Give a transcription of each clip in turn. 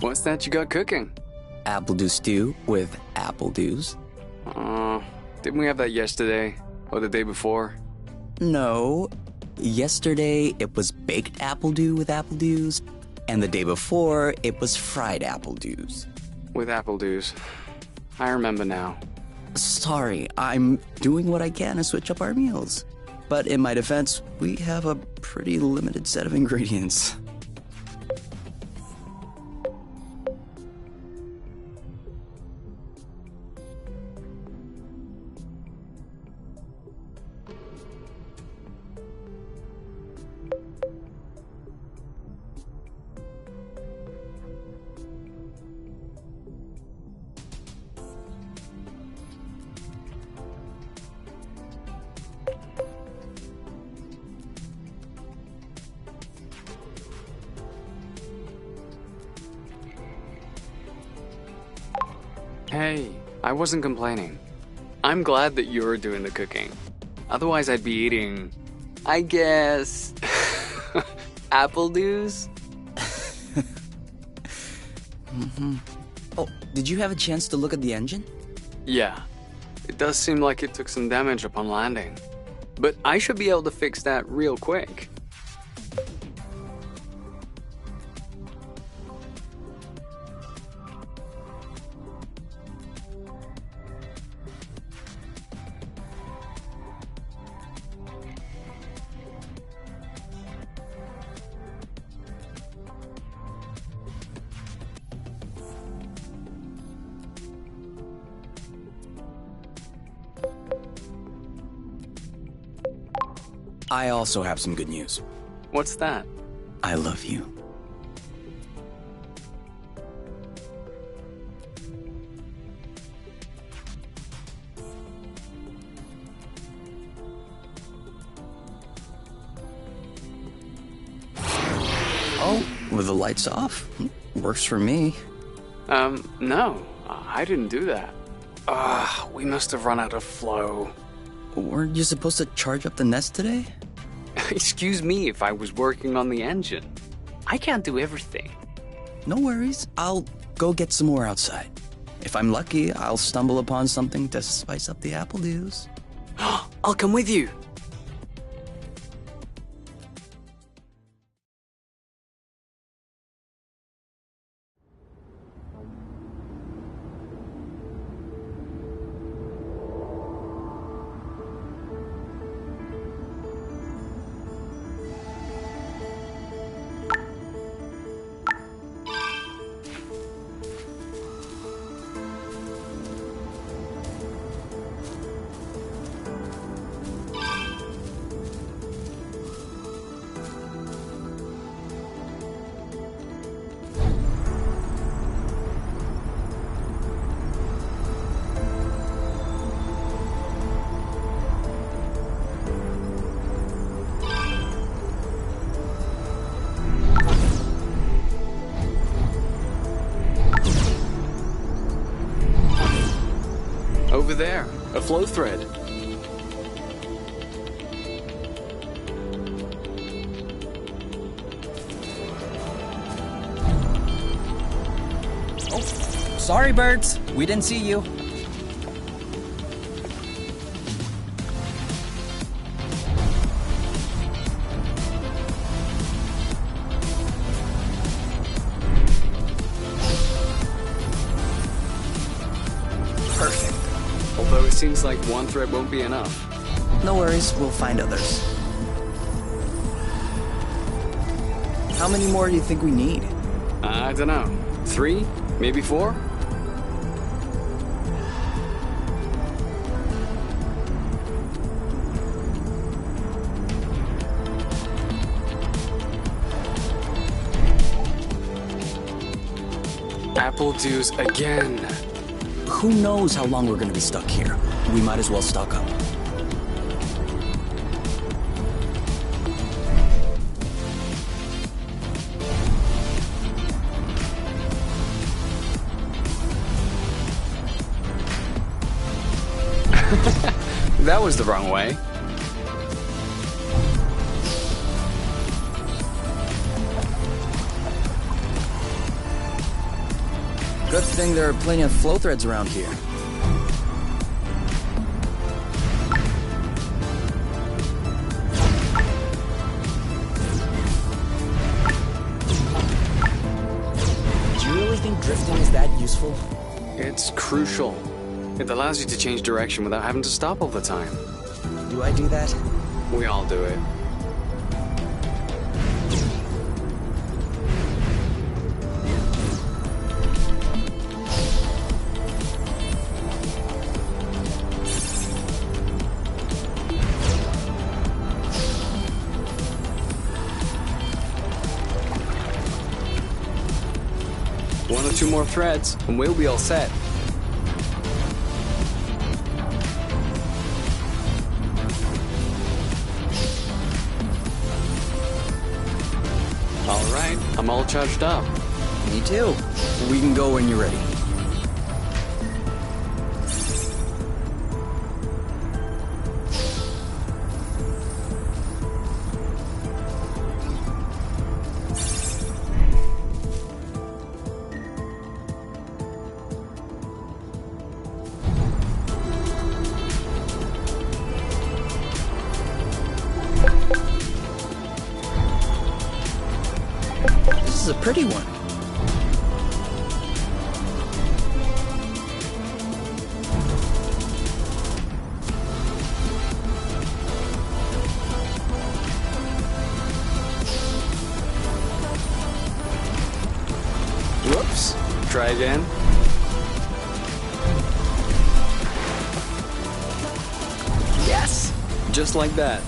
What's that you got cooking? Apple dew stew with apple dews. Didn't we have that yesterday? Or the day before? No. Yesterday, it was baked apple dew with apple dews. And the day before, it was fried apple dews. With apple dews. I remember now. Sorry, I'm doing what I can to switch up our meals. But in my defense, we have a pretty limited set of ingredients. Hey, I wasn't complaining. I'm glad that you're doing the cooking. Otherwise I'd be eating, I guess, apple dews? Oh, did you have a chance to look at the engine? Yeah, it does seem like it took some damage upon landing. But I should be able to fix that real quick. I also have some good news. What's that? I love you. Oh, with the lights off? Works for me. No, I didn't do that. We must have run out of flow. Weren't you supposed to charge up the nest today? Excuse me if I was working on the engine. I can't do everything. No worries. I'll go get some more outside. If I'm lucky, I'll stumble upon something to spice up the apple dews. I'll come with you. over there? A flow thread. Oh, sorry, birds. We didn't see you. Perfect. Although it seems like one thread won't be enough. No worries, we'll find others. How many more do you think we need? I don't know. 3? Maybe 4? Apple dews again. Who knows how long we're gonna be stuck here? We might as well stock up. That was the wrong way. Good thing there are plenty of flow threads around here. Do you really think drifting is that useful? It's crucial. It allows you to change direction without having to stop all the time. Do I do that? We all do it. One or two more threads, and we'll be all set. All right, I'm all charged up. Me too. We can go when you're ready. This is a pretty one. Whoops. Try again. Yes! Just like that.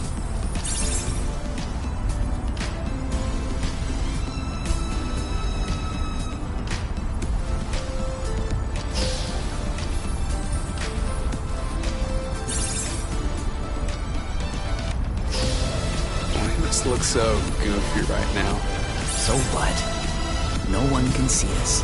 Boy, this looks so goofy right now. So what? No one can see us.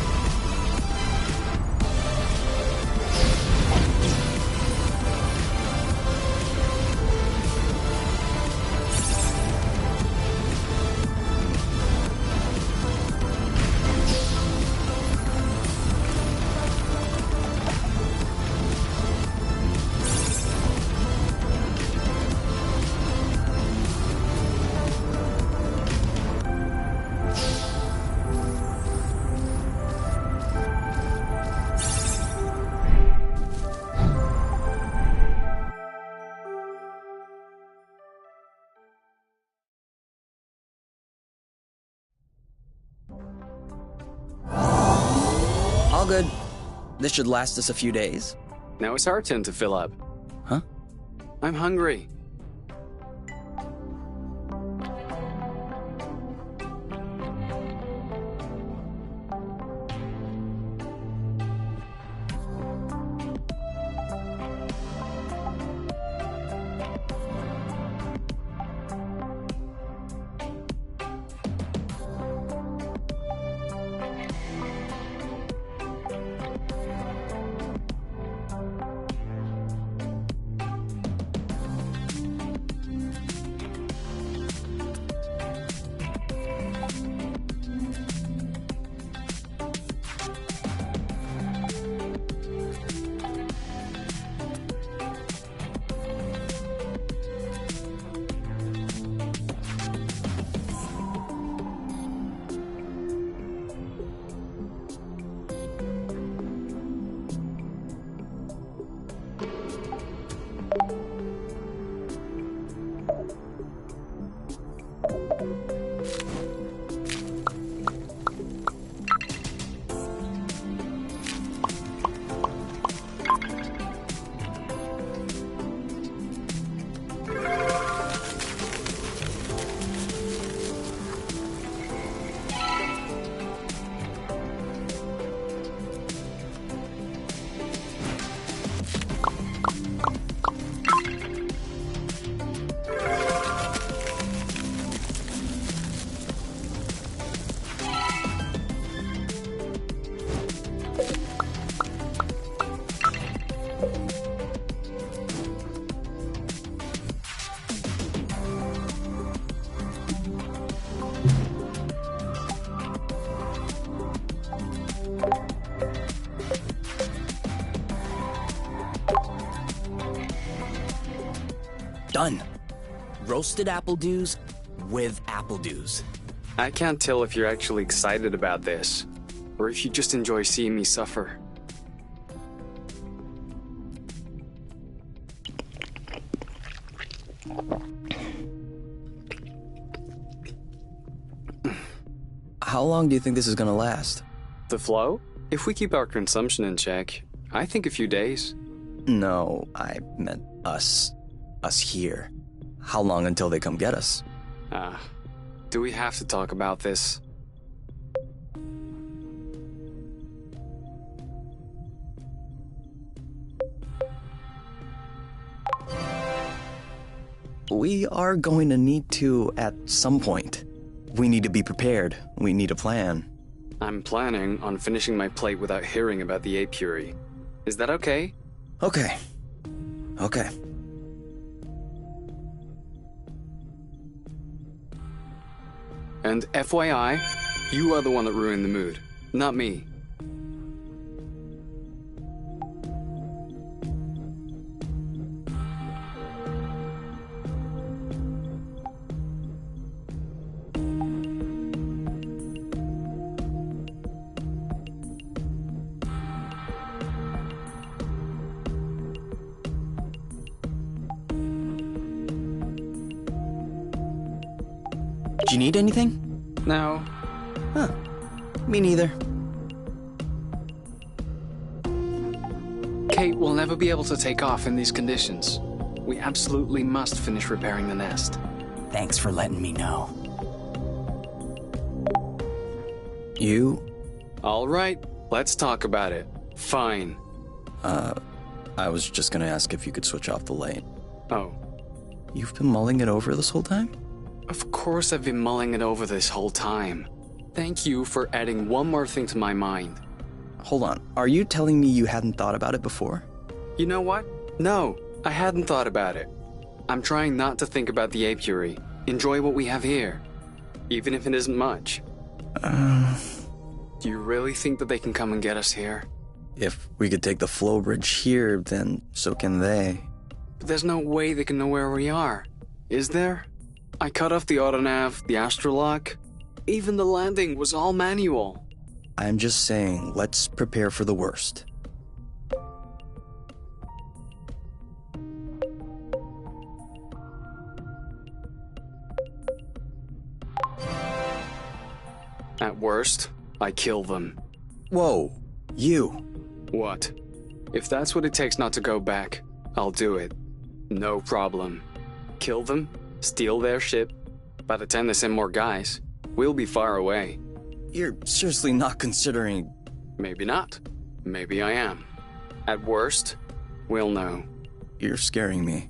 All good. This should last us a few days. Now it's our turn to fill up. Huh? I'm hungry. Done. Roasted apple dews with apple dews. I can't tell if you're actually excited about this, or if you just enjoy seeing me suffer. How long do you think this is gonna last? The flow? If we keep our consumption in check, I think a few days. No, I meant us. Us here. How long until they come get us? Do we have to talk about this? We are going to need to at some point. We need to be prepared. We need a plan. I'm planning on finishing my plate without hearing about the apiary. Is that okay? Okay. Okay. And FYI, you are the one that ruined the mood, not me. Do you need anything? No. Huh. Me neither. Kate will never be able to take off in these conditions. We absolutely must finish repairing the nest. Thanks for letting me know. You? All right, let's talk about it. Fine. I was just gonna ask if you could switch off the light. Oh, You've been mulling it over this whole time? of course I've been mulling it over this whole time. Thank you for adding one more thing to my mind. Hold on. Are you telling me you hadn't thought about it before? You know what? No, I hadn't thought about it. I'm trying not to think about the apiary. Enjoy what we have here, even if it isn't much. Do you really think that they can come and get us here? If we could take the flow bridge here, then so can they. But there's no way they can know where we are, is there? I cut off the autonav, the astrolock. Even the landing was all manual. I'm just saying, let's prepare for the worst. At worst, I kill them. Whoa, you. What? If that's what it takes not to go back, I'll do it. No problem. Kill them, steal their ship. By the time they send more guys, we'll be far away. You're seriously not considering... Maybe not. Maybe I am. At worst, we'll know. You're scaring me.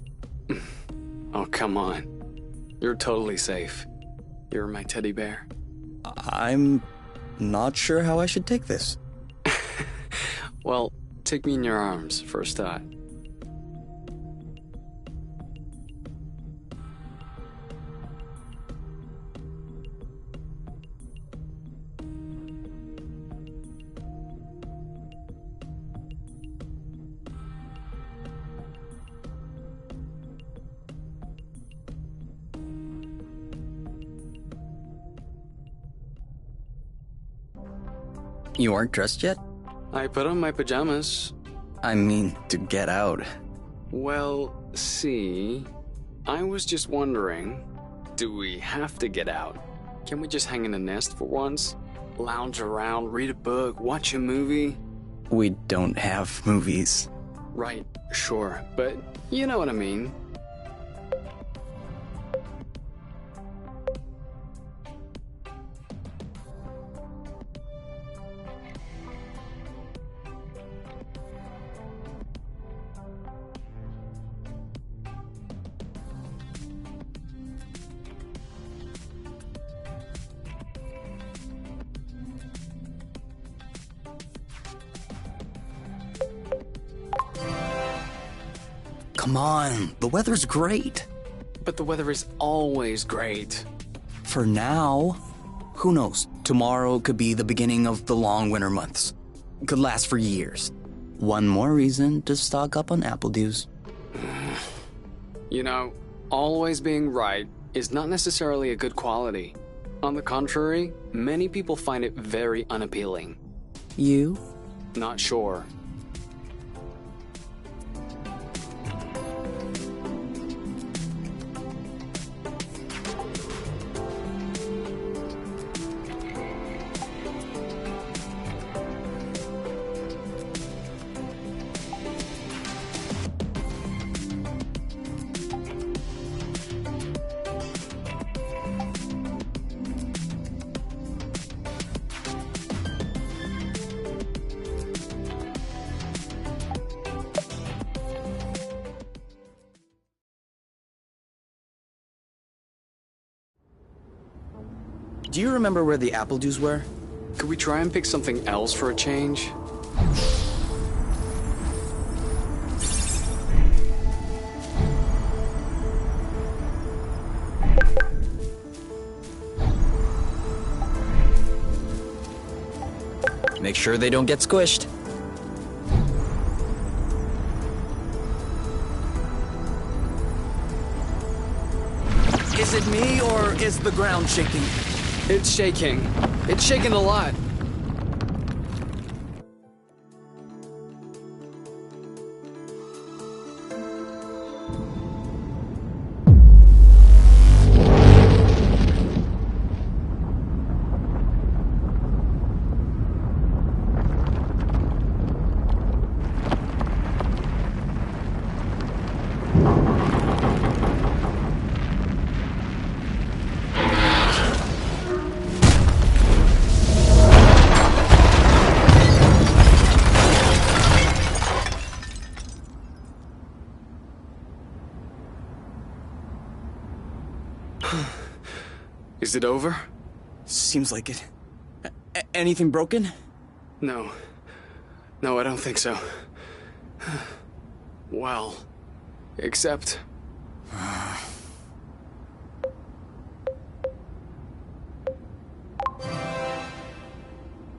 Oh, come on. You're totally safe. You're my teddy bear. I'm not sure how I should take this. Well, take me in your arms for a start. You aren't dressed yet? I put on my pajamas. I mean, to get out. Well, see, I was just wondering, do we have to get out? Can we just hang in a nest for once? Lounge around, read a book, watch a movie? We don't have movies. Right, sure, but you know what I mean. Come on, the weather's great. But the weather is always great. For now. Who knows? Tomorrow could be the beginning of the long winter months. Could last for years. One more reason to stock up on apple dews. You know, Always being right is not necessarily a good quality. On the contrary, many people find it very unappealing. You? Not sure. Do you remember where the apple dews were? Could we try and pick something else for a change? Make sure they don't get squished. Is it me, or is the ground shaking? It's shaking. It's shaking a lot. Is it over? Seems like it. Anything broken? No. No, I don't think so. Well, except...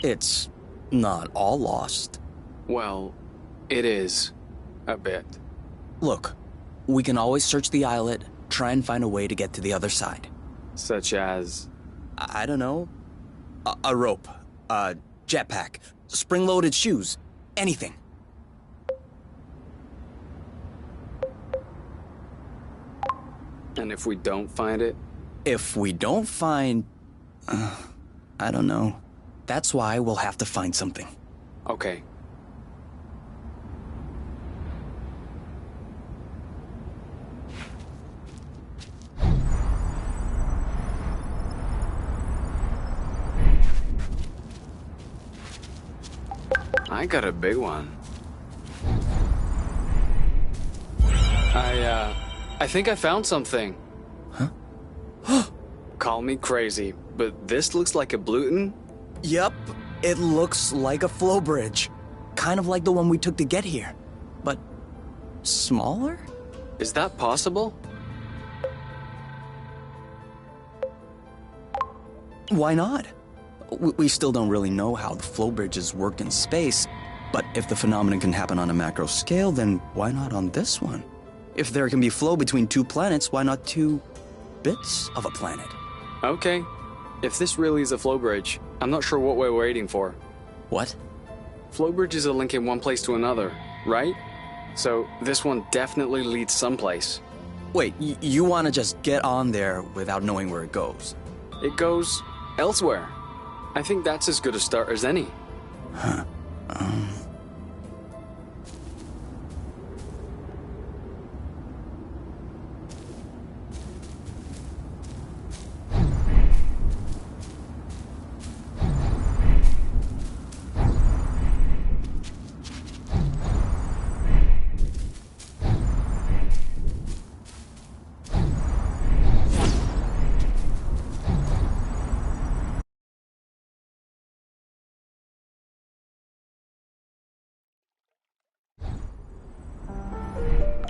It's not all lost. Well, it is. A bit. Look, we can always search the islet, try and find a way to get to the other side. Such as... I don't know. A rope, a jetpack, spring-loaded shoes, anything. And if we don't find it? If we don't find... I don't know. That's why we'll have to find something. Okay. I got a big one. I think I found something. Huh? Call me crazy, but this looks like a Bluton. Yep, it looks like a flow bridge. Kind of like the one we took to get here. But smaller? Is that possible? Why not? We still don't really know how the flow bridges work in space, but if the phenomenon can happen on a macro scale, then why not on this one? If there can be flow between two planets, why not two bits of a planet? Okay. If this really is a flow bridge, I'm not sure what we're waiting for. What? Flow bridges are linking one place to another, right? So this one definitely leads someplace. Wait, you want to just get on there without knowing where it goes? It goes elsewhere. I think that's as good a start as any. Huh.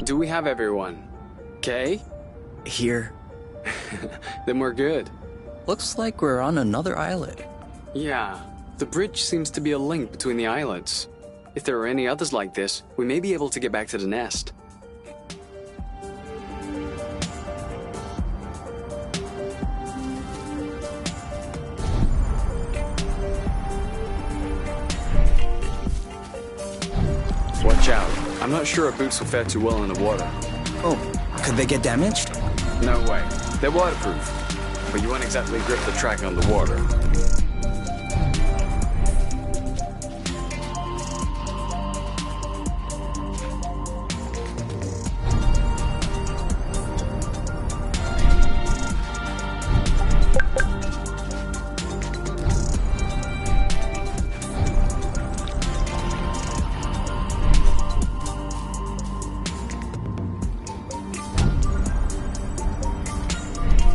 Do we have everyone? Okay? Here. Then we're good. Looks like we're on another islet. Yeah, the bridge seems to be a link between the islets. If there are any others like this, we may be able to get back to the nest. watch out. I'm not sure our boots will fare too well in the water. Oh, could they get damaged? No way. They're waterproof. But you won't exactly grip the track on the water.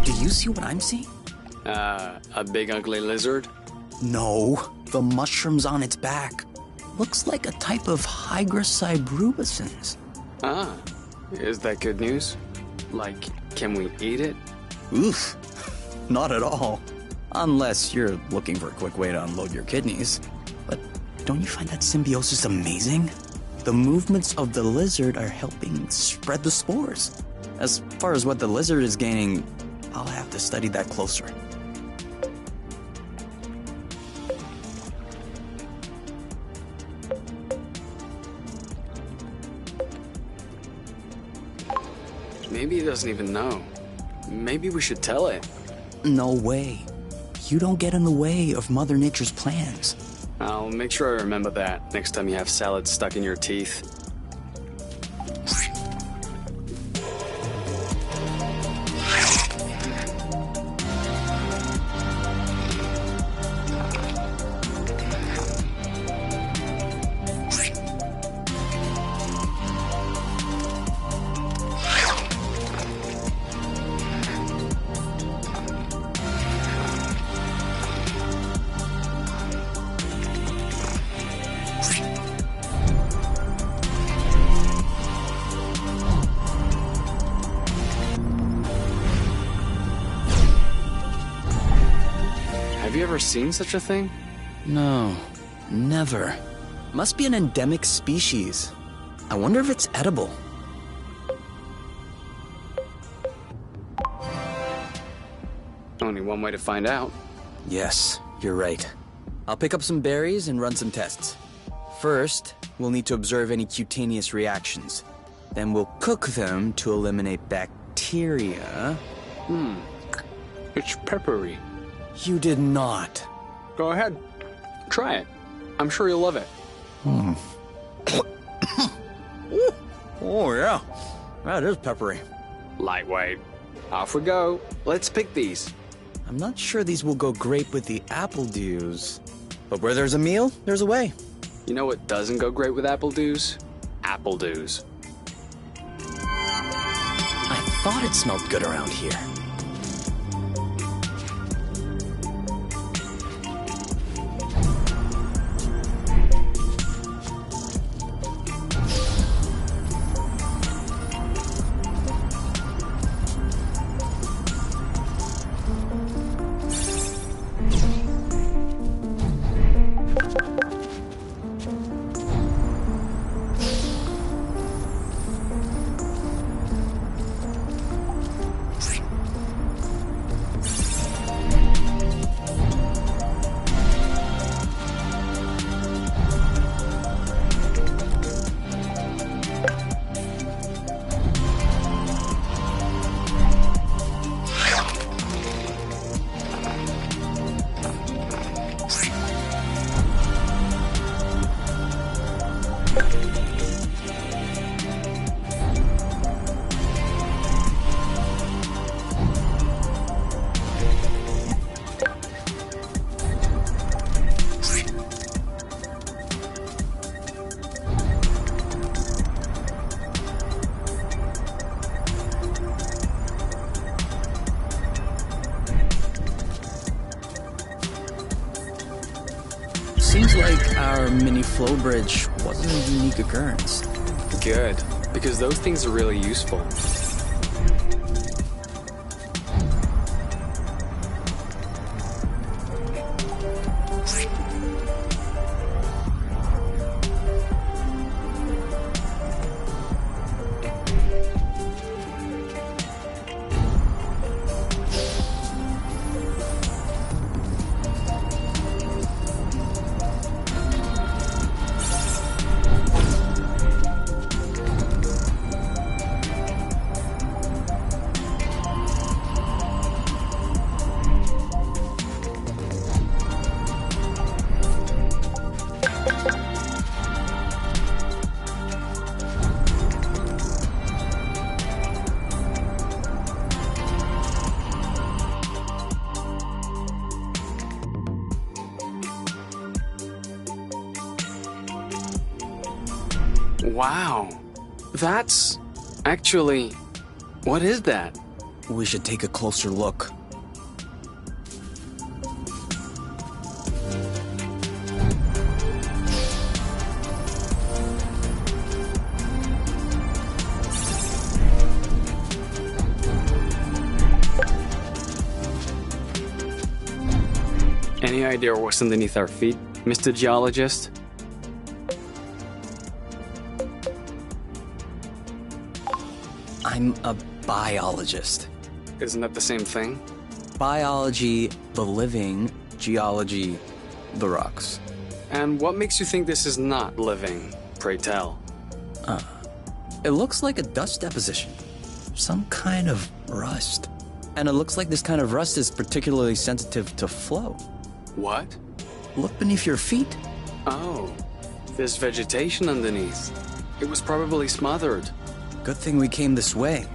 Do you see what I'm seeing? A big ugly lizard? No, the mushrooms on its back. Looks like a type of Hygra cybrubescens. Ah, is that good news? Like, can we eat it? Oof, not at all. Unless you're looking for a quick way to unload your kidneys. But don't you find that symbiosis amazing? The movements of the lizard are helping spread the spores. As far as what the lizard is gaining, I'll have to study that closer. Maybe it doesn't even know. Maybe we should tell it. No way. You don't get in the way of Mother Nature's plans. I'll make sure I remember that next time you have salad stuck in your teeth. Have you ever seen such a thing? No, never. Must be an endemic species. I wonder if it's edible. Only one way to find out. Yes, you're right. I'll pick up some berries and run some tests. First, we'll need to observe any cutaneous reactions. Then we'll cook them to eliminate bacteria. It's peppery. You did not. Go ahead. Try it. I'm sure you'll love it. Oh, yeah. That is peppery. Lightweight. Off we go. Let's pick these. I'm not sure these will go great with the apple dews. But where there's a meal, there's a way. You know what doesn't go great with apple dews? Apple dews. I thought it smelled good around here. Seems like our mini flow bridge wasn't a unique occurrence. Good, because those things are really useful. Wow. That's... Actually, what is that? We should take a closer look. Any idea what's underneath our feet, Mr. Geologist? I'm a biologist. Isn't that the same thing? Biology, the living, geology, the rocks. And what makes you think this is not living, pray tell? It looks like a dust deposition. Some kind of rust. And it looks like this kind of rust is particularly sensitive to flow. What? Look beneath your feet. Oh, there's vegetation underneath. It was probably smothered. Good thing we came this way.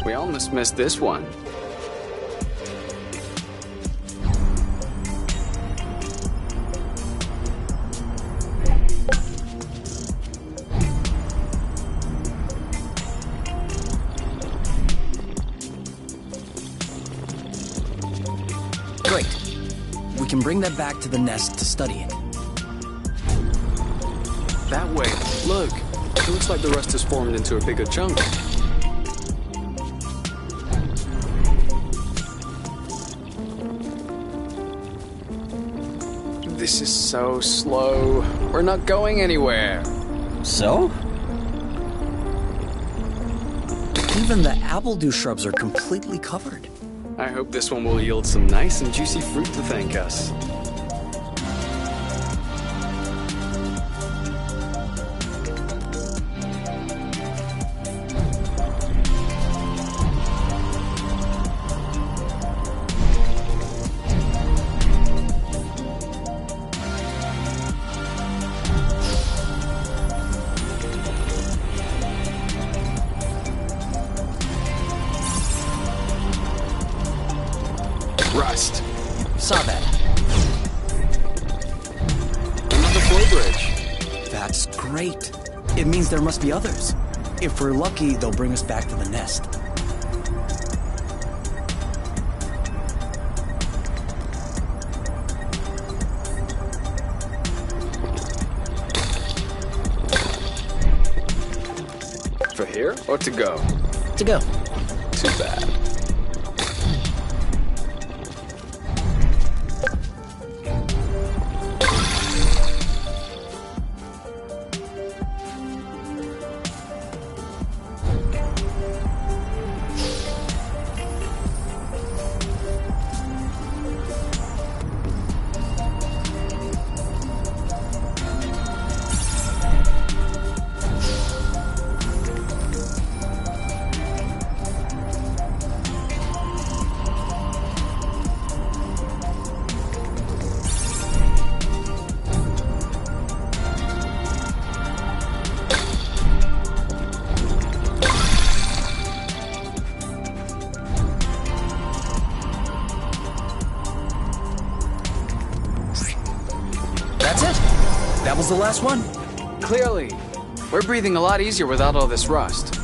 We almost missed this one. Great. We can bring that back to the nest to study it. That way. Look. It looks like the rust has formed into a bigger chunk. This is so slow. We're not going anywhere. So? Even the appledew shrubs are completely covered. I hope this one will yield some nice and juicy fruit to thank us. Rust. Saw that. Another flow bridge. That's great. It means there must be others. If we're lucky, they'll bring us back to the nest. For here or to go? To go. Too bad. That's it. That was the last one. Clearly. We're breathing a lot easier without all this rust.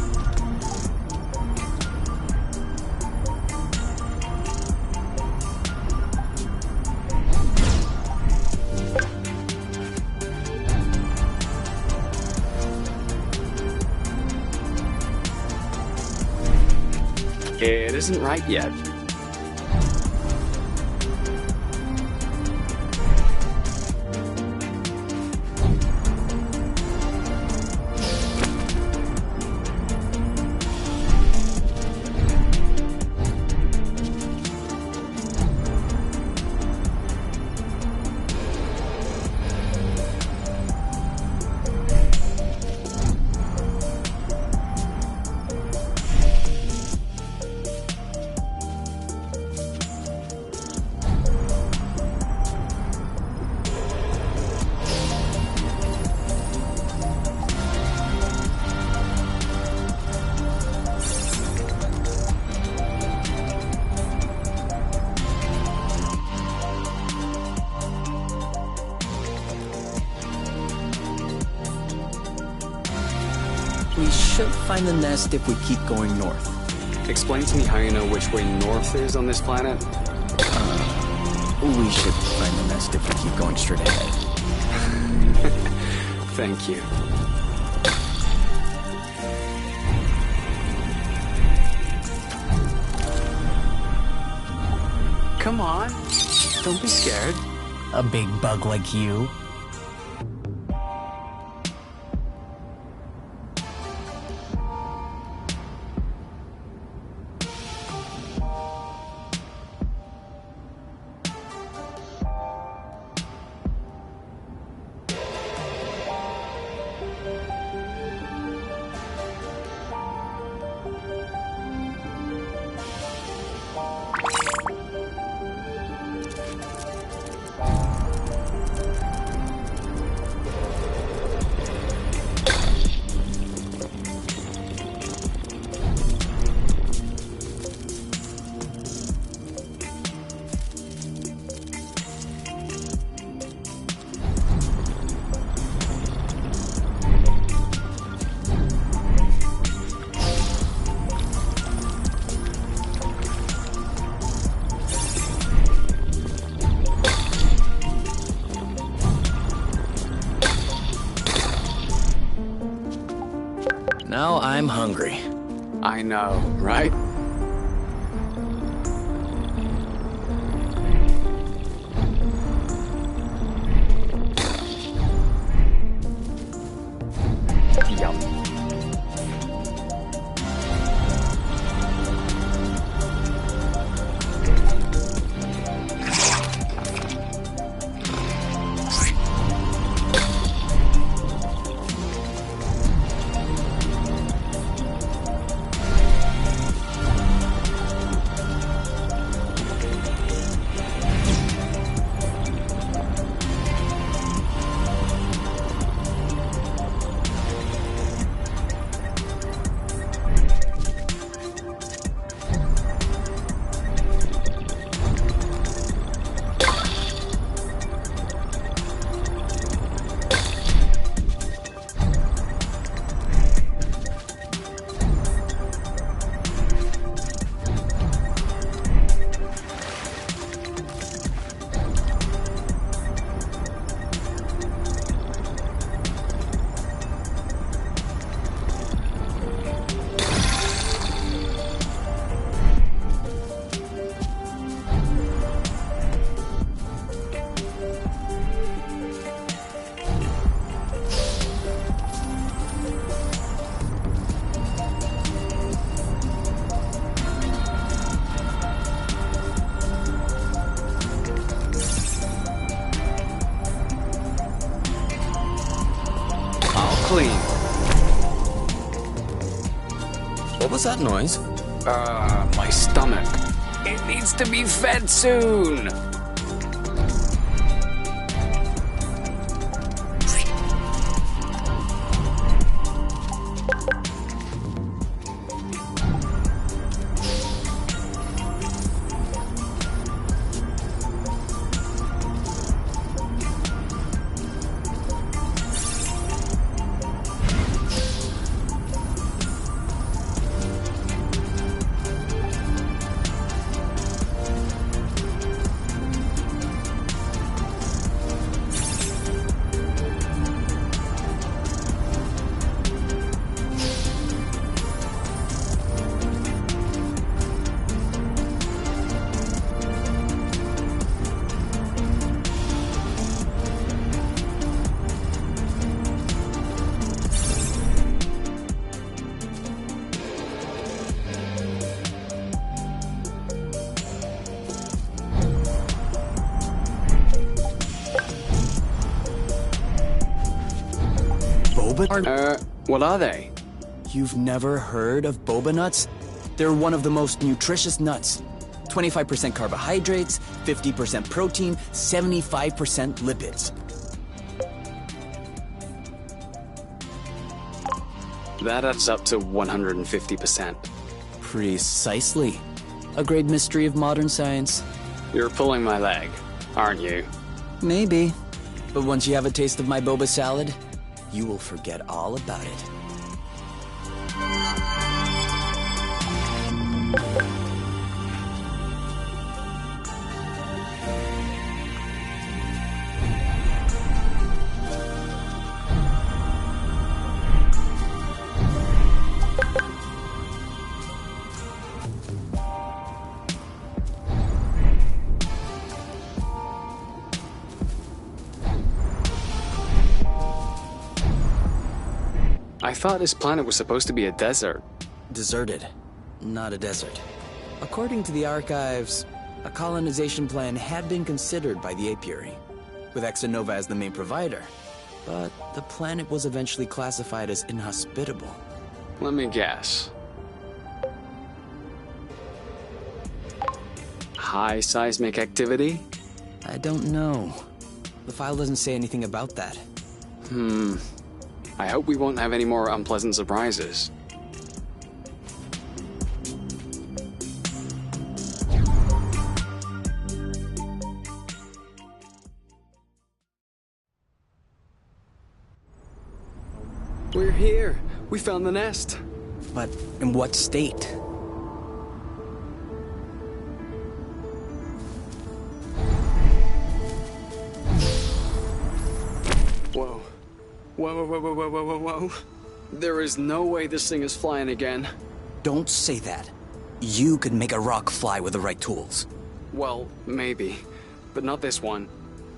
It isn't right yet. We should find the nest if we keep going north. Explain to me how you know which way north is on this planet. We should find the nest if we keep going straight ahead. Thank you. Come on. Don't be scared. A big bug like you. Now I'm hungry. I know, right? Yum. Clean. What was that noise? My stomach. It needs to be fed soon. Boba... What are they? You've never heard of boba nuts? They're one of the most nutritious nuts. 25% carbohydrates, 50% protein, 75% lipids. That adds up to 150%. Precisely. A great mystery of modern science. You're pulling my leg, aren't you? Maybe. But once you have a taste of my boba salad, you will forget all about it. I thought this planet was supposed to be a desert. Deserted, not a desert. According to the archives, a colonization plan had been considered by the apiary, with Exonova as the main provider. But the planet was eventually classified as inhospitable. Let me guess. High seismic activity? I don't know. The file doesn't say anything about that. I hope we won't have any more unpleasant surprises. We're here. We found the nest. But in what state? Whoa. Whoa, whoa, whoa, whoa, whoa, whoa, whoa. There is no way this thing is flying again. Don't say that. You could make a rock fly with the right tools. Well, maybe. But not this one.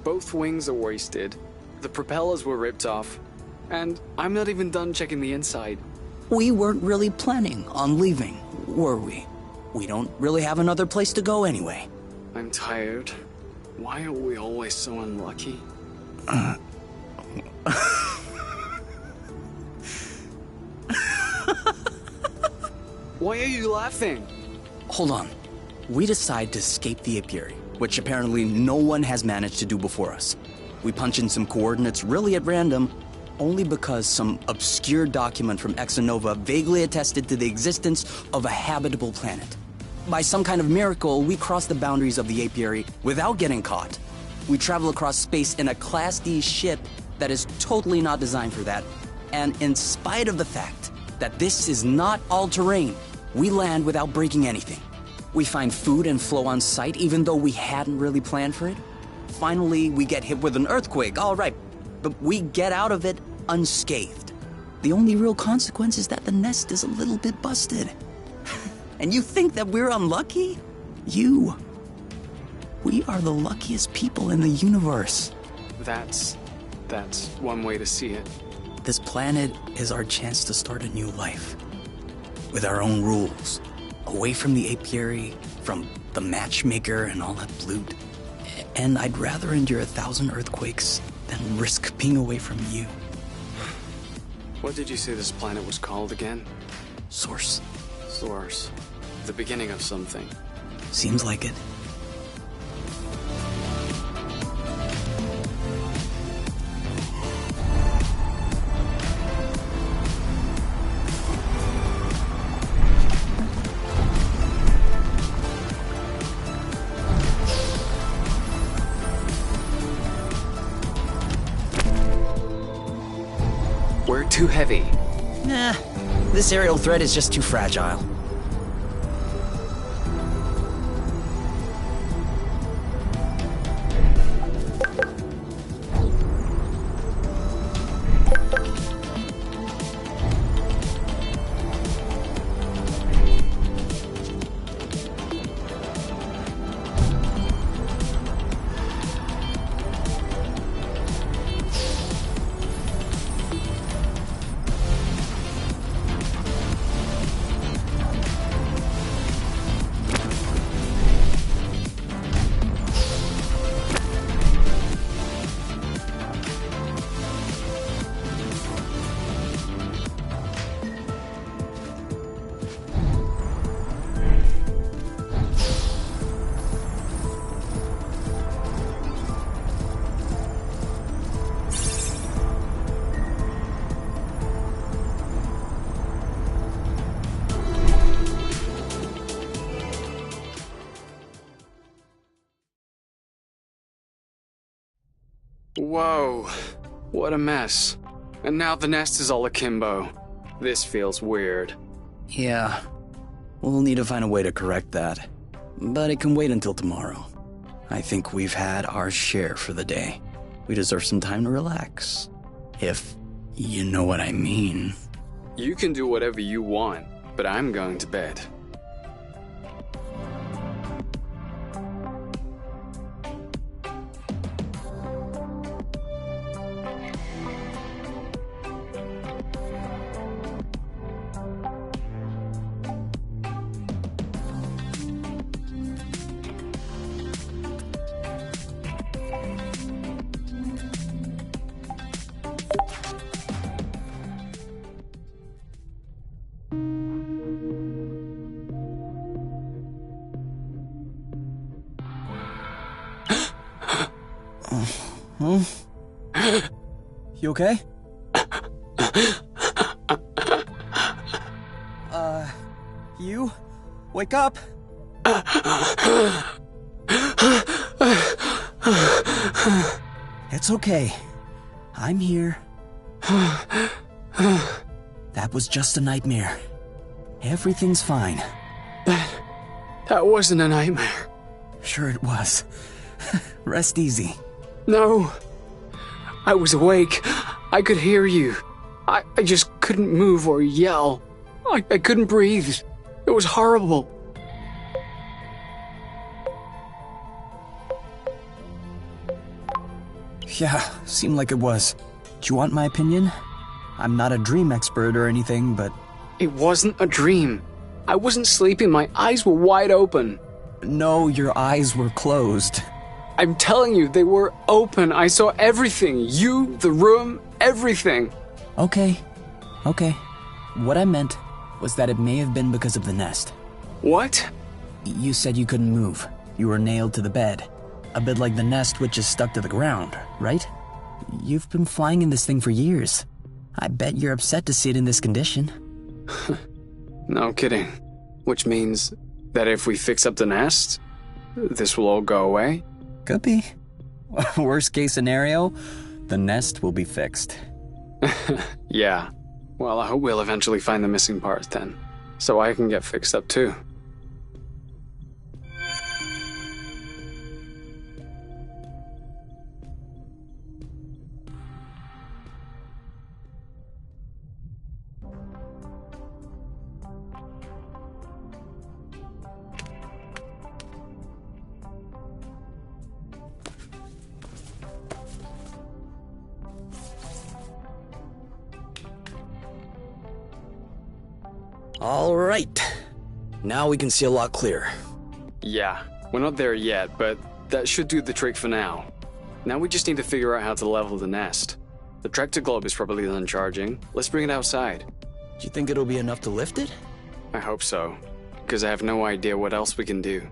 Both wings are wasted. The propellers were ripped off. And I'm not even done checking the inside. We weren't really planning on leaving, were we? We don't really have another place to go anyway. I'm tired. Why are we always so unlucky? Why are you laughing? Hold on. We decide to escape the apiary, which apparently no one has managed to do before us. We punch in some coordinates really at random, only because some obscure document from Exonova vaguely attested to the existence of a habitable planet. By some kind of miracle, we cross the boundaries of the apiary without getting caught. We travel across space in a Class D ship that is totally not designed for that. And in spite of the fact that this is not all-terrain, we land without breaking anything. We find food and flow on site even though we hadn't really planned for it. Finally, we get hit with an earthquake, all right, but we get out of it unscathed. The only real consequence is that the nest is a little bit busted. And you think that we're unlucky? We are the luckiest people in the universe. That's one way to see it. This planet is our chance to start a new life. With our own rules. Away from the apiary, from the matchmaker and all that loot. And I'd rather endure 1,000 earthquakes than risk being away from you. What did you say this planet was called again? Source. Source. The beginning of something. Seems like it. We're too heavy. Nah, this aerial thread is just too fragile. Whoa, what a mess. And now the nest is all akimbo. This feels weird. Yeah, we'll need to find a way to correct that. But it can wait until tomorrow. I think we've had our share for the day. We deserve some time to relax. If you know what I mean. You can do whatever you want, but I'm going to bed. You okay? You? Wake up! It's okay. I'm here. That was just a nightmare. Everything's fine. That wasn't a nightmare. Sure it was. Rest easy. No. I was awake. I could hear you. I just couldn't move or yell. I couldn't breathe. It was horrible. Yeah, seemed like it was. Do you want my opinion? I'm not a dream expert or anything, but... It wasn't a dream. I wasn't sleeping. My eyes were wide open. No, your eyes were closed. I'm telling you, they were open. I saw everything. You, the room, everything. Okay. What I meant was that it may have been because of the nest. What? You said you couldn't move. You were nailed to the bed. A bit like the nest which is stuck to the ground, right? You've been flying in this thing for years. I bet you're upset to see it in this condition. No kidding. Which means that if we fix up the nest, this will all go away? Could be. Worst case scenario, the nest will be fixed. Yeah. Well, I hope we'll eventually find the missing parts then, so I can get fixed up too. All right. Now we can see a lot clearer. Yeah, we're not there yet, but that should do the trick for now. Now we just need to figure out how to level the nest. The tractor globe is probably done charging. Let's bring it outside. Do you think it'll be enough to lift it? I hope so, because I have no idea what else we can do.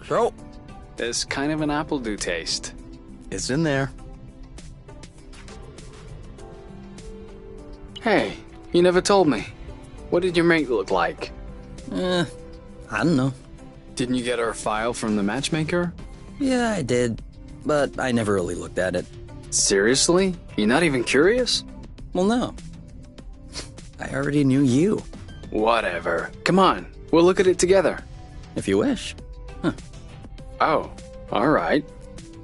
So, There's kind of an apple dew taste. it's in there. Hey, you never told me. What did your mate look like? I don't know. Didn't you get her file from the matchmaker? Yeah, I did, but I never really looked at it. Seriously? You're not even curious? Well, no. I already knew you, Whatever. Come on, we'll look at it together. if you wish. Oh, alright.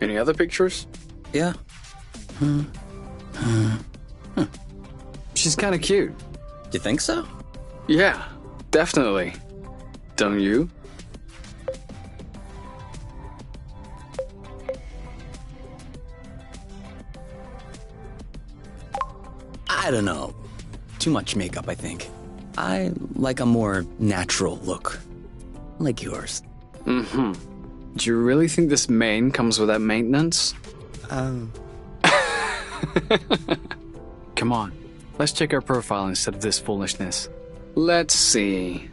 Any other pictures? Yeah. She's kinda cute. You think so? Yeah, definitely. Don't you? I don't know. Too much makeup, I think. I like a more natural look. Like yours. Do you really think this mane comes without maintenance? Come on, let's check our profile instead of this foolishness. Let's see.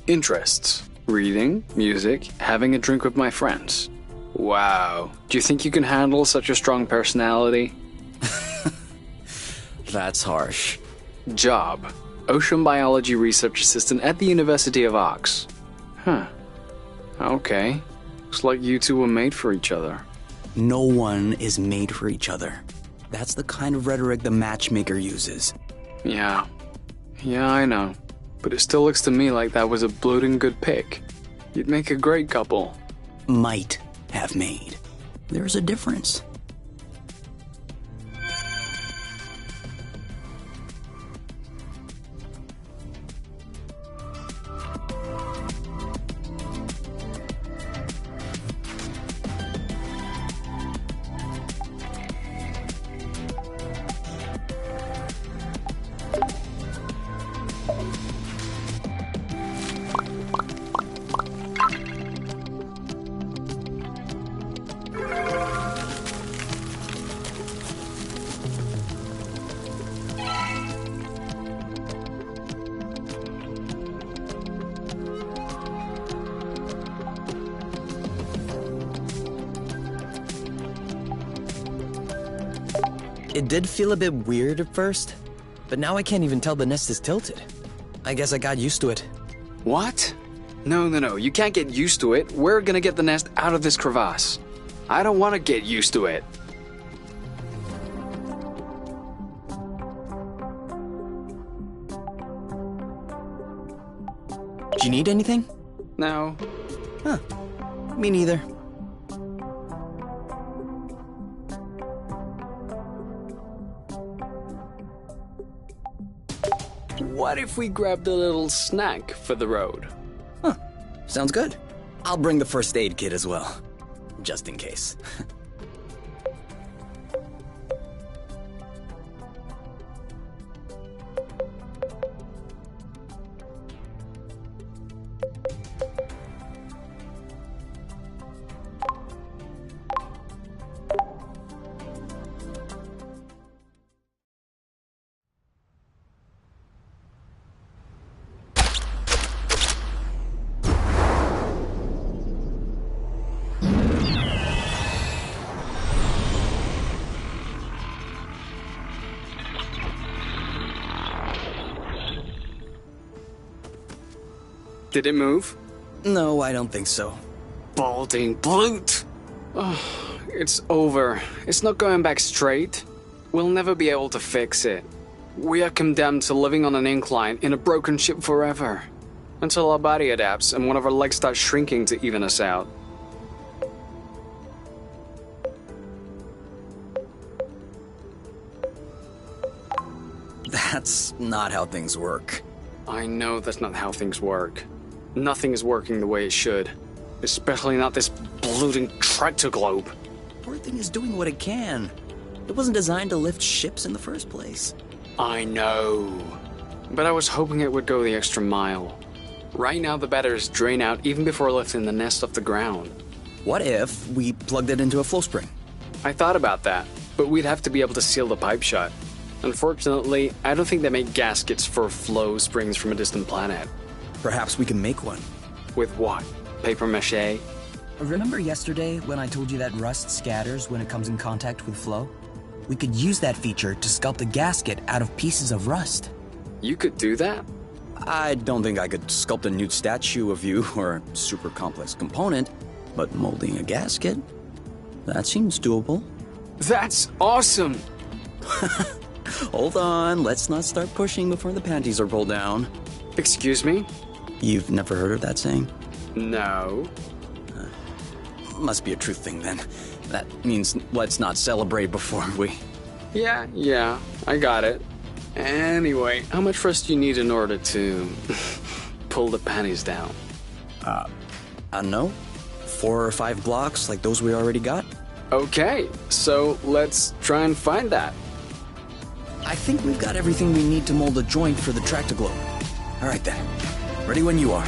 Interests. Reading, music, having a drink with my friends. Wow. Do you think you can handle such a strong personality? That's harsh. Job. Ocean biology research assistant at the University of Ox. Huh. Okay. Looks like you two were made for each other. No one is made for each other. That's the kind of rhetoric the matchmaker uses. Yeah. Yeah, I know. But it still looks to me like that was a bloating good pick. You'd make a great couple. Might have made. There's a difference. It did feel a bit weird at first, but now I can't even tell the nest is tilted. I guess I got used to it. What? No, you can't get used to it. We're gonna get the nest out of this crevasse. I don't want to get used to it. Do you need anything? No. Huh. Me neither. What if we grabbed a little snack for the road? Huh. Sounds good. I'll bring the first aid kit as well. Just in case. Did it move? No, I don't think so. Balding brute! Oh, it's over. It's not going back straight. We'll never be able to fix it. We are condemned to living on an incline in a broken ship forever. Until our body adapts and one of our legs starts shrinking to even us out. That's not how things work. I know that's not how things work. Nothing is working the way it should. Especially not this bloating tractor globe. Poor thing is doing what it can. It wasn't designed to lift ships in the first place. I know. But I was hoping it would go the extra mile. Right now the batteries drain out even before lifting the nest off the ground. What if we plugged it into a flow spring? I thought about that, but we'd have to be able to seal the pipe shut. Unfortunately, I don't think they make gaskets for flow springs from a distant planet. Perhaps we can make one. With what? Paper mache? Remember yesterday when I told you that rust scatters when it comes in contact with flow? We could use that feature to sculpt a gasket out of pieces of rust. You could do that? I don't think I could sculpt a nude statue of you or a super complex component, but molding a gasket? That seems doable. That's awesome! Hold on, let's not start pushing before the panties are pulled down. Excuse me? You've never heard of that saying? No. Must be a truth thing then. That means let's not celebrate before we... Yeah, I got it. Anyway, how much rust do you need in order to pull the panties down? I don't know. 4 or 5 blocks like those we already got? Okay, so let's try and find that. I think we've got everything we need to mold a joint for the Tractoglobe. All right then. Ready when you are.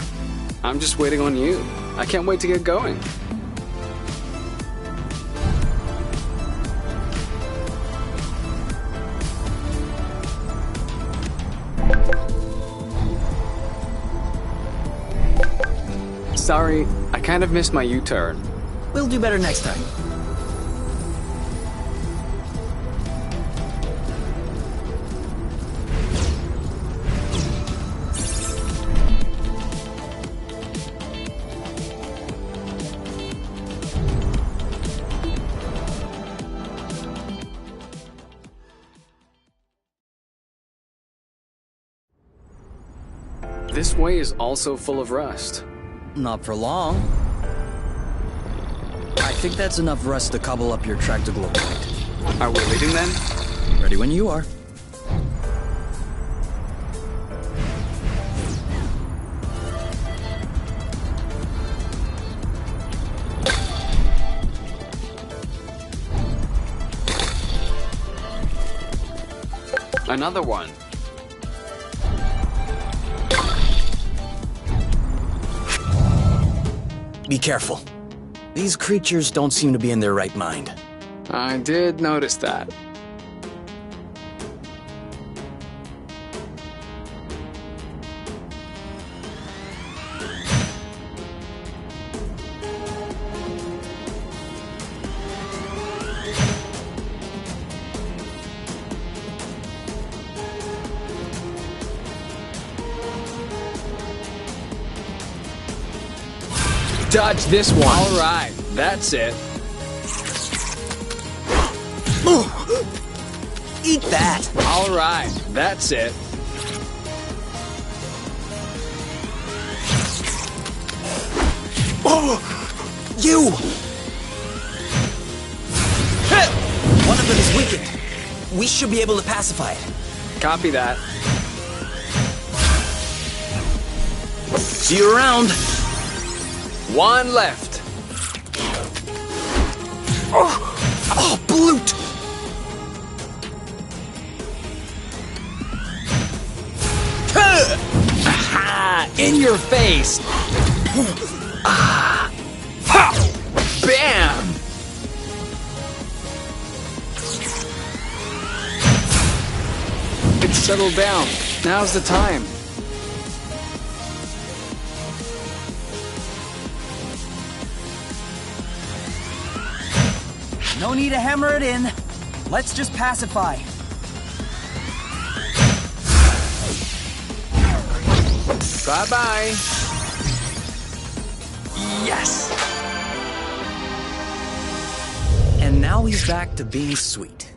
I'm just waiting on you. I can't wait to get going. Sorry, I kind of missed my U-turn. We'll do better next time. This way is also full of rust. Not for long. I think that's enough rust to cobble up your Tractoglobe right. Are we leaving then? Ready when you are. Another one. Be careful. These creatures don't seem to be in their right mind. I did notice that. Dodge this one. All right, that's it. Eat that! All right, that's it. Oh! You! One of them is weakened. We should be able to pacify it. Copy that. See you around. One left. Oh, Blute! Aha! In your face! Ah! Ha! Bam! It's settled down. Now's the time. No need to hammer it in. Let's just pacify. Bye-bye. Yes! And now he's back to being sweet.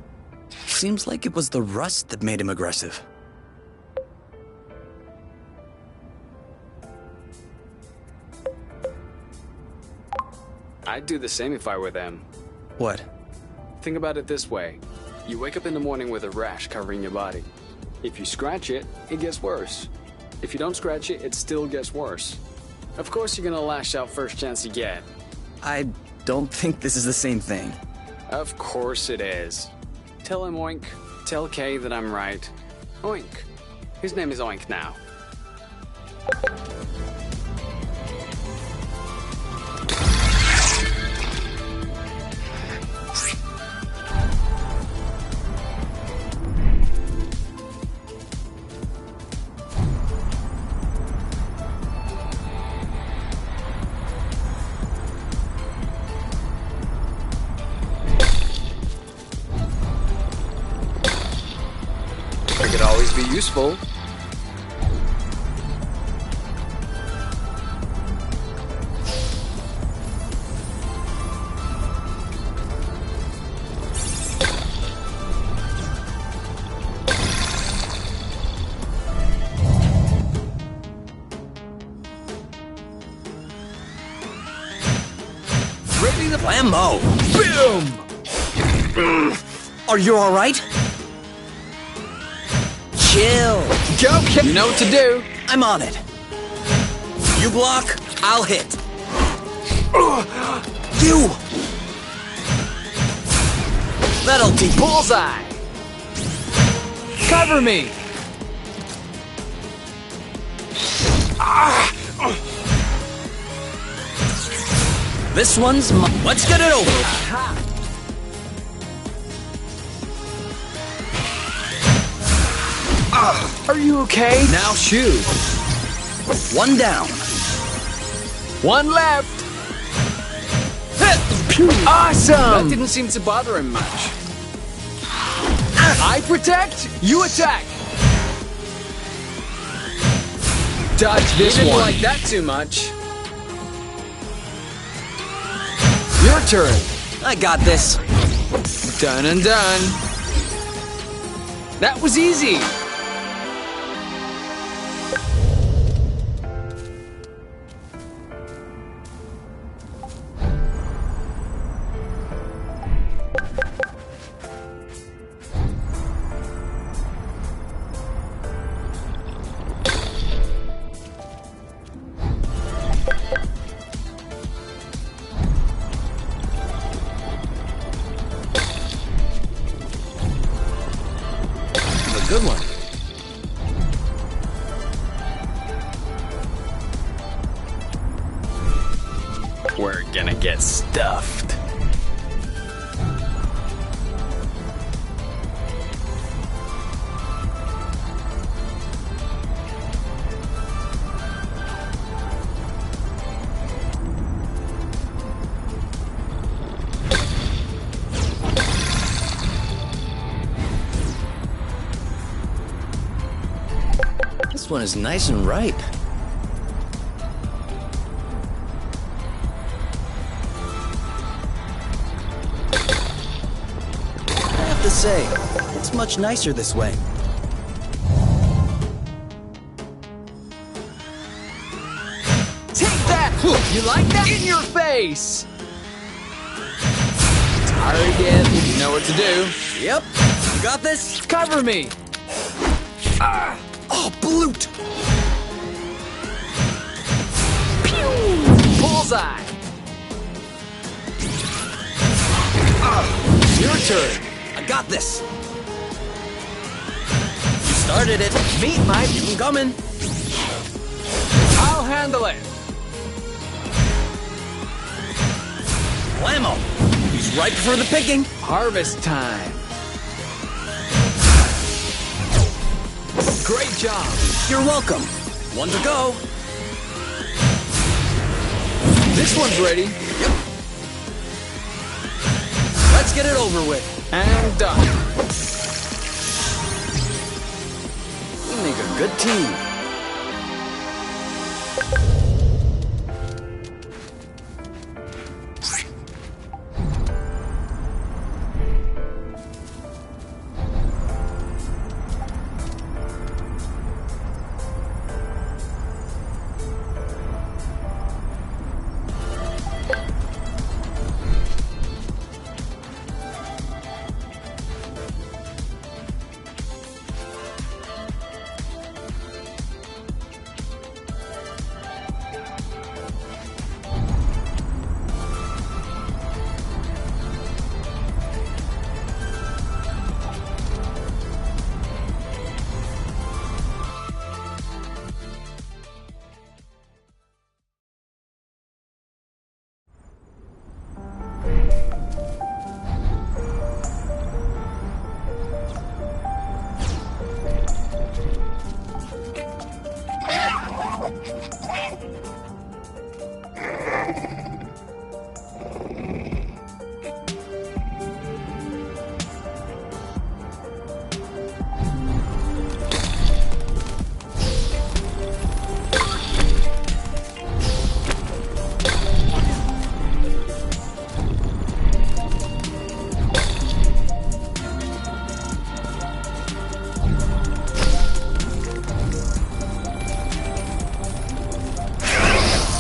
Seems like it was the rust that made him aggressive. I'd do the same if I were them. What? Think about it this way. You wake up in the morning with a rash covering your body. If you scratch it, it gets worse. If you don't scratch it, it still gets worse. Of course you're gonna lash out first chance you get. I don't think this is the same thing. Of course it is. Tell him Oink. Tell Kay that I'm right. Oink. His name is Oink now. It could always be useful. Ready to blammo! Boom! Are you alright? Chill. Go! You know what to do. I'm on it. You block, I'll hit. You! That'll teach. Bullseye! Cover me! This one's mine. Let's get it over. Are you okay? Now shoot. One down. One left! Awesome! That didn't seem to bother him much. I protect, you attack! Dodge this one. Didn't like that too much. Your turn. I got this. Done and done. That was easy. Good one. We're gonna get stuffed. This one is nice and ripe. I have to say, it's much nicer this way. Take that! You like that? In your face! Target, you know what to do. Yep. You got this? Cover me! Oh, bloot! Bullseye! Your turn. I got this. You started it. Meet my... I'm coming. I'll handle it. Blammo! He's ripe for the picking. Harvest time. Great job. You're welcome. One to go. This one's ready. Yep. Let's get it over with. And done. We make a good team.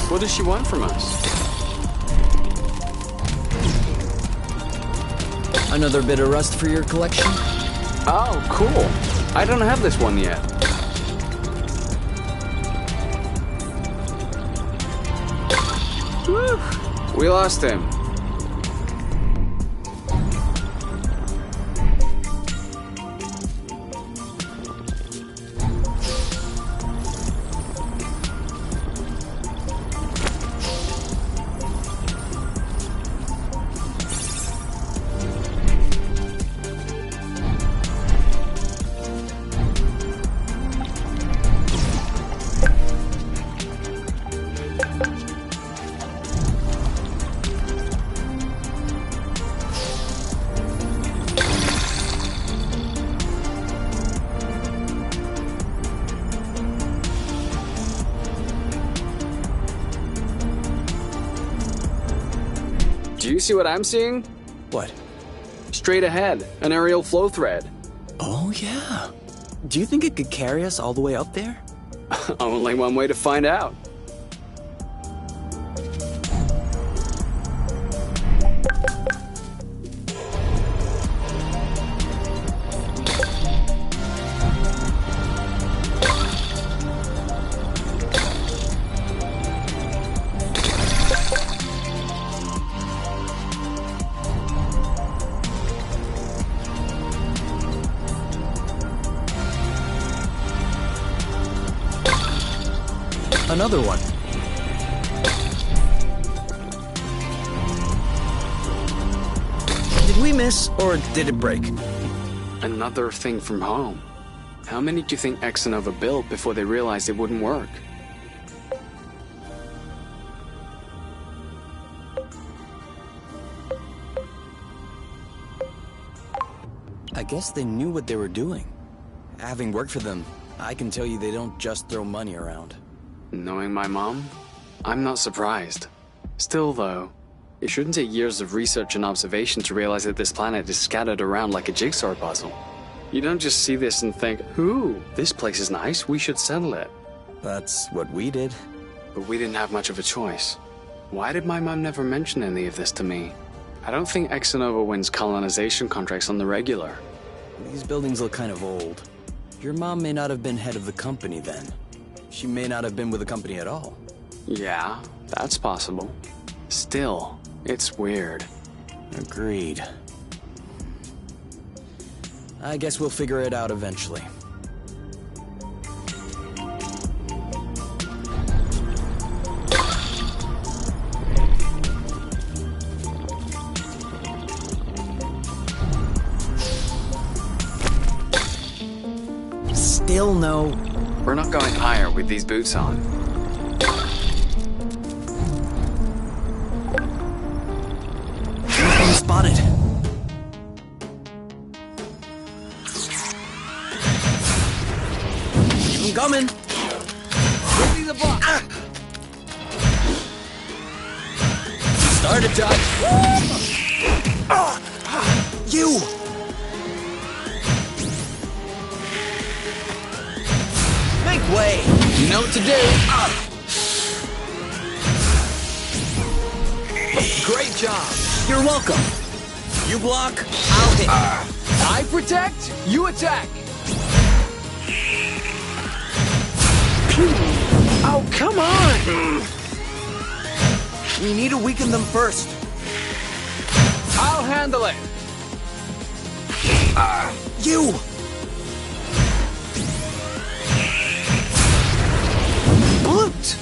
What does she want from us? Another bit of rust for your collection? Oh, cool. I don't have this one yet. Whew. We lost him. see what I'm seeing? What? Straight ahead, an aerial flow thread. Oh, yeah. Do you think it could carry us all the way up there? Only one way to find out. Another one. Did we miss, or did it break? Another thing from home. How many do you think Exonova built before they realized it wouldn't work? I guess they knew what they were doing. Having worked for them, I can tell you they don't just throw money around. Knowing my mom, I'm not surprised. Still, though, it shouldn't take years of research and observation to realize that this planet is scattered around like a jigsaw puzzle. You don't just see this and think, ooh, this place is nice, we should settle it. That's what we did. But we didn't have much of a choice. Why did my mom never mention any of this to me? I don't think Exonova wins colonization contracts on the regular. These buildings look kind of old. Your mom may not have been head of the company then. She may not have been with the company at all. Yeah, that's possible. Still, it's weird. Agreed. I guess we'll figure it out eventually. Still no. We're not going higher with these boots on. Spotted. Keep 'em coming. Ready the block. Start it, Dodge. You! Make way! You know what to do. Great job. You're welcome. You block, I'll hit. I protect, you attack. Oh, come on. We need to weaken them first. I'll handle it. You! Bloot.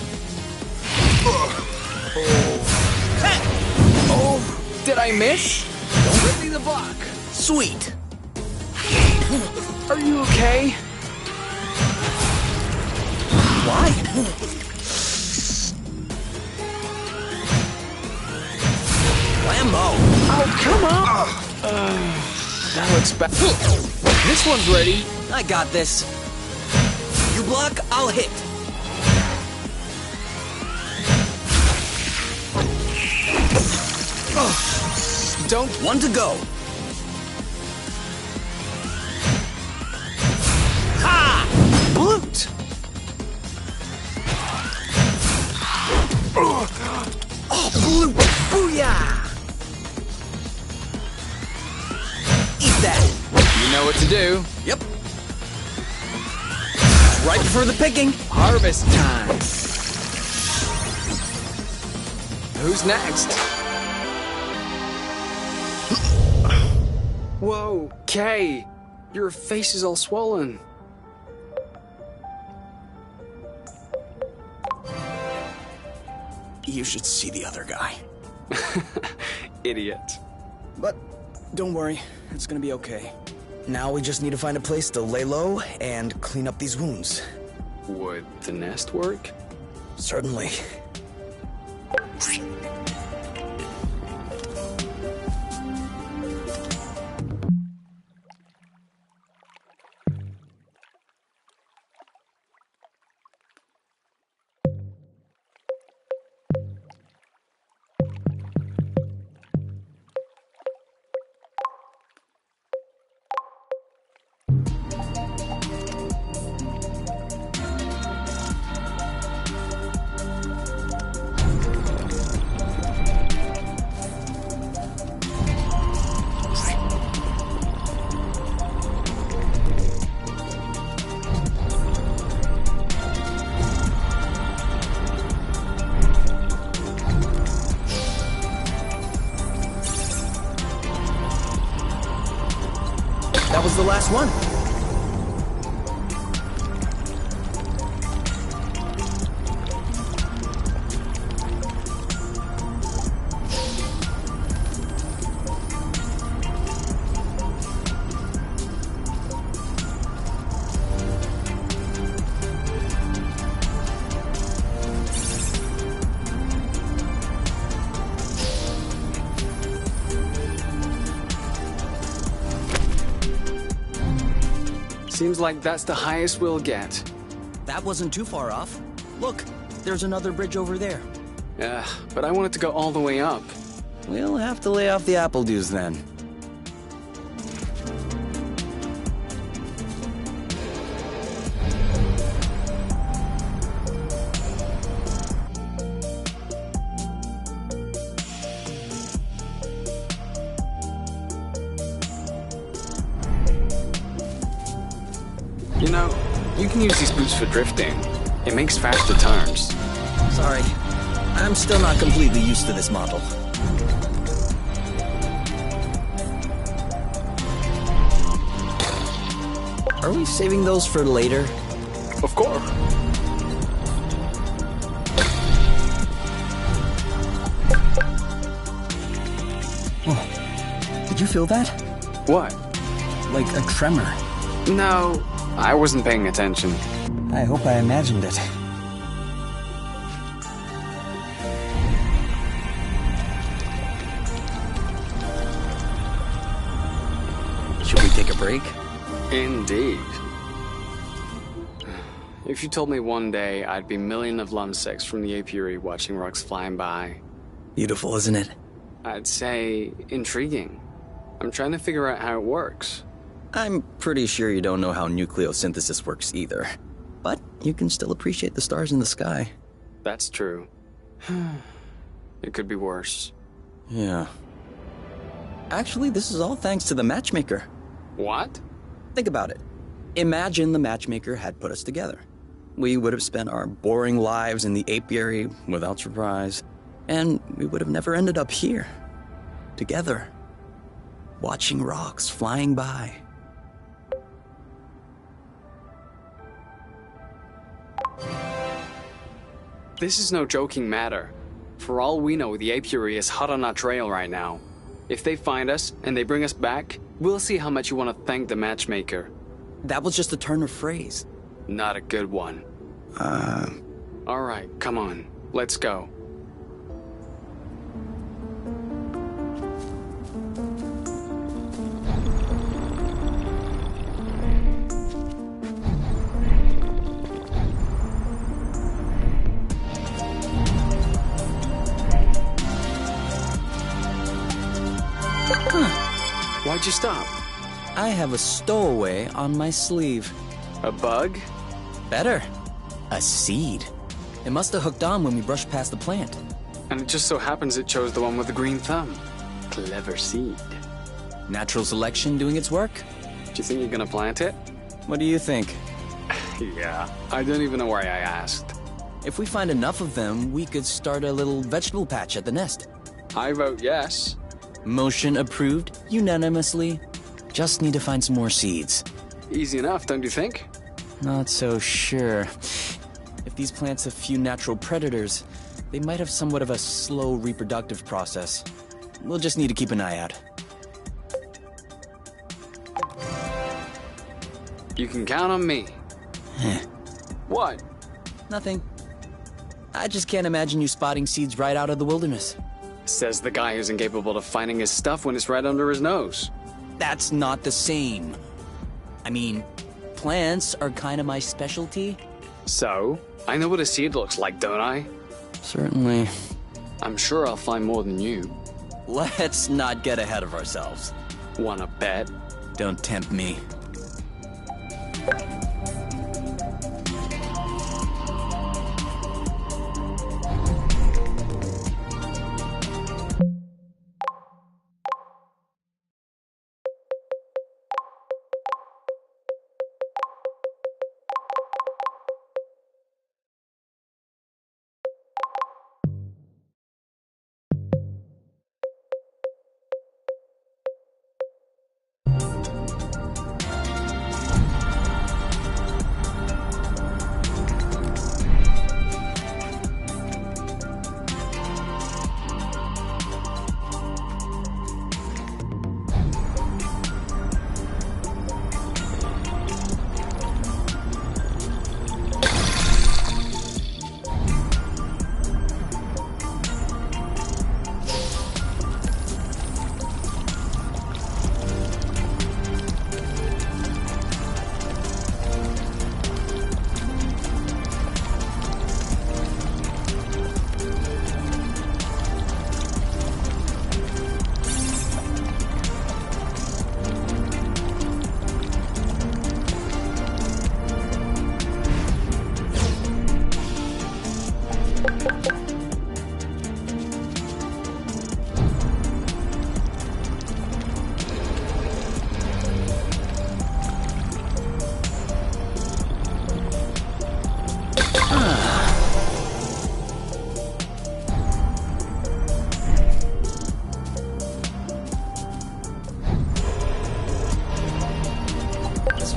Oh, did I miss? Ready the block. Sweet. Are you okay? Why? Lambo. Oh, come on. That looks bad. This one's ready. I got this. You block, I'll hit. Don't. One to go. Ha! Bloot. Oh, blue. Booyah! Eat that. You know what to do. Yep. Right for the picking. Harvest time. Who's next? Whoa, Kay! Your face is all swollen. You should see the other guy. Idiot. But don't worry, it's gonna be okay. Now we just need to find a place to lay low and clean up these wounds. Would the nest work? Certainly. That was the last one. Seems like that's the highest we'll get. That wasn't too far off. Look, there's another bridge over there. Yeah, but I wanted to go all the way up. We'll have to lay off the apple dues then. You know, you can use these boots for drifting. It makes faster turns. Sorry, I'm still not completely used to this model. Are we saving those for later? Of course. Did you feel that? What? Like a tremor. No, I wasn't paying attention. I hope I imagined it. Should we take a break? Indeed. If you told me one day I'd be million of lumsecks from the apiary watching rocks flying by, Beautiful, isn't it? I'd say intriguing. I'm trying to figure out how it works. I'm pretty sure you don't know how nucleosynthesis works either. But you can still appreciate the stars in the sky. That's true. It could be worse. Yeah. Actually, this is all thanks to the matchmaker. What? Think about it. Imagine the matchmaker had put us together. We would have spent our boring lives in the apiary without surprise, and we would have never ended up here, together, watching rocks flying by. This is no joking matter. For all we know, the apiary is hot on our trail right now. If they find us and they bring us back, we'll see how much you want to thank the matchmaker. That was just a turn of phrase. Not a good one. All right, come on. Let's go. Why'd you stop? I have a stowaway on my sleeve. A bug? Better. A seed. It must have hooked on when we brushed past the plant. And it just so happens it chose the one with the green thumb. Clever seed. Natural selection doing its work? Do you think you're gonna plant it? What do you think? Yeah. I don't even know why I asked. If we find enough of them, we could start a little vegetable patch at the nest. I vote yes. Motion approved unanimously. Just need to find some more seeds. Easy enough, don't you think? Not so sure. If these plants have few natural predators, they might have somewhat of a slow reproductive process. We'll just need to keep an eye out. You can count on me. What? Nothing. I just can't imagine you spotting seeds right out of the wilderness. Says the guy who's incapable of finding his stuff when it's right under his nose. That's not the same. I mean, plants are kind of my specialty. So? I know what a seed looks like, don't I? Certainly. I'm sure I'll find more than you. Let's not get ahead of ourselves. Wanna bet? Don't tempt me.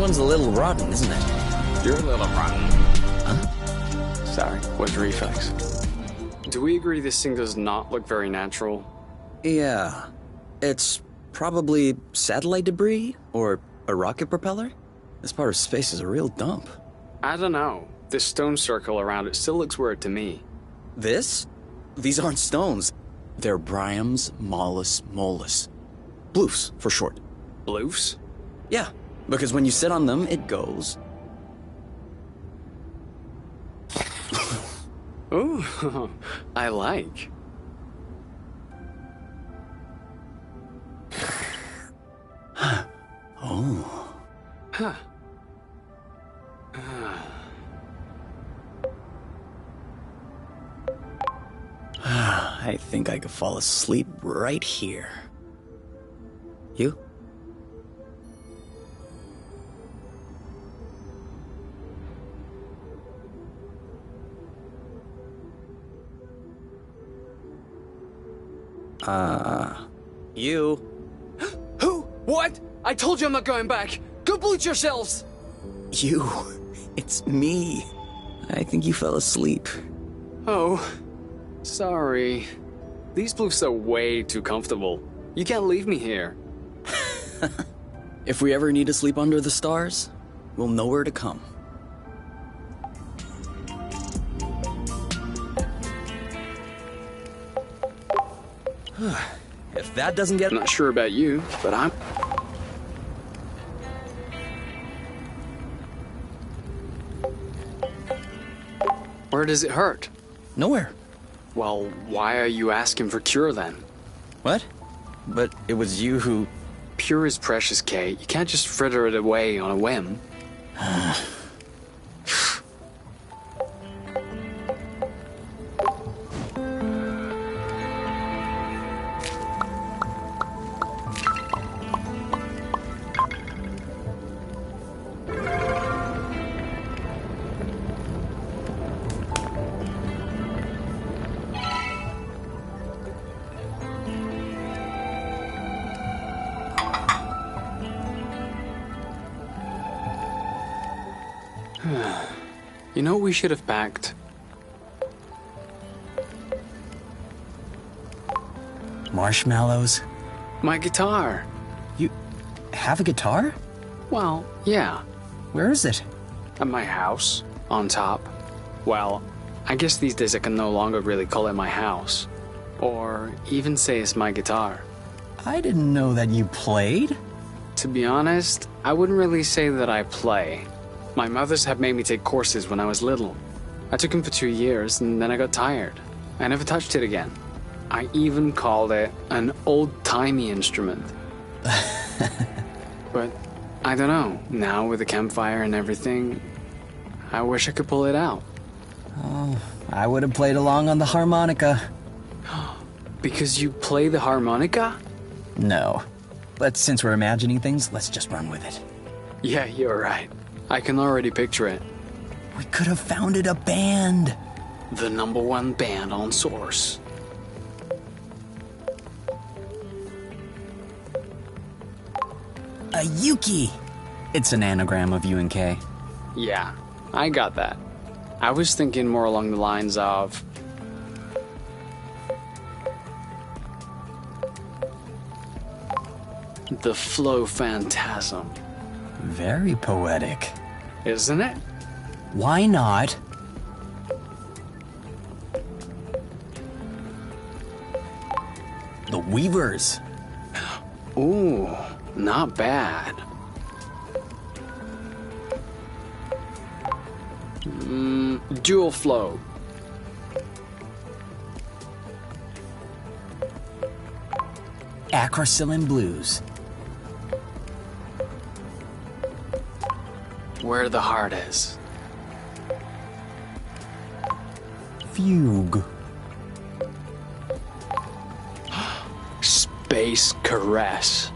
one's a little rotten, isn't it? You're a little rotten. Huh? Sorry, was reflex. Do we agree this thing does not look very natural? Yeah. It's probably satellite debris or a rocket propeller. This part of space is a real dump. I don't know. This stone circle around it still looks weird to me. This? These aren't stones. They're Bryums mollis mollis. Bloofs, for short. Bloofs? Yeah, because when you sit on them, it goes. Ooh, I like. Oh. Huh. I think I could fall asleep right here. You? You? Who? What? I told you I'm not going back. Go bleach yourselves. You. It's me. I think you fell asleep. Oh, sorry. These bloofs are way too comfortable. You can't leave me here. If we ever need to sleep under the stars, we'll know where to come. If that doesn't get... I'm not sure about you, but I'm... Where does it hurt? Nowhere. Well, why are you asking for cure then? What? But it was you who... Pure is precious, Kate. You can't just fritter it away on a whim. You know what we should have packed? Marshmallows? My guitar. You have a guitar? Well, yeah. Where is it? At my house. On top. Well, I guess these days I can no longer really call it my house. Or even say it's my guitar. I didn't know that you played. To be honest, I wouldn't really say that I play. My mother's had made me take courses when I was little. I took them for 2 years, and then I got tired. I never touched it again. I even called it an old-timey instrument. But, I don't know, now with the campfire and everything, I wish I could pull it out. Oh, I would have played along on the harmonica. Because you play the harmonica? No. But since we're imagining things, let's just run with it. Yeah, you're right. I can already picture it. We could have founded a band. The #1 band on Source. A Yuki! It's an anagram of UNK. Yeah, I got that. I was thinking more along the lines of... the Flow Phantasm. Very poetic. Isn't it? Why not? The Weavers. Ooh, not bad. Dual Flow. Acrocillin Blues. Where the heart is. Fugue. Space Caress.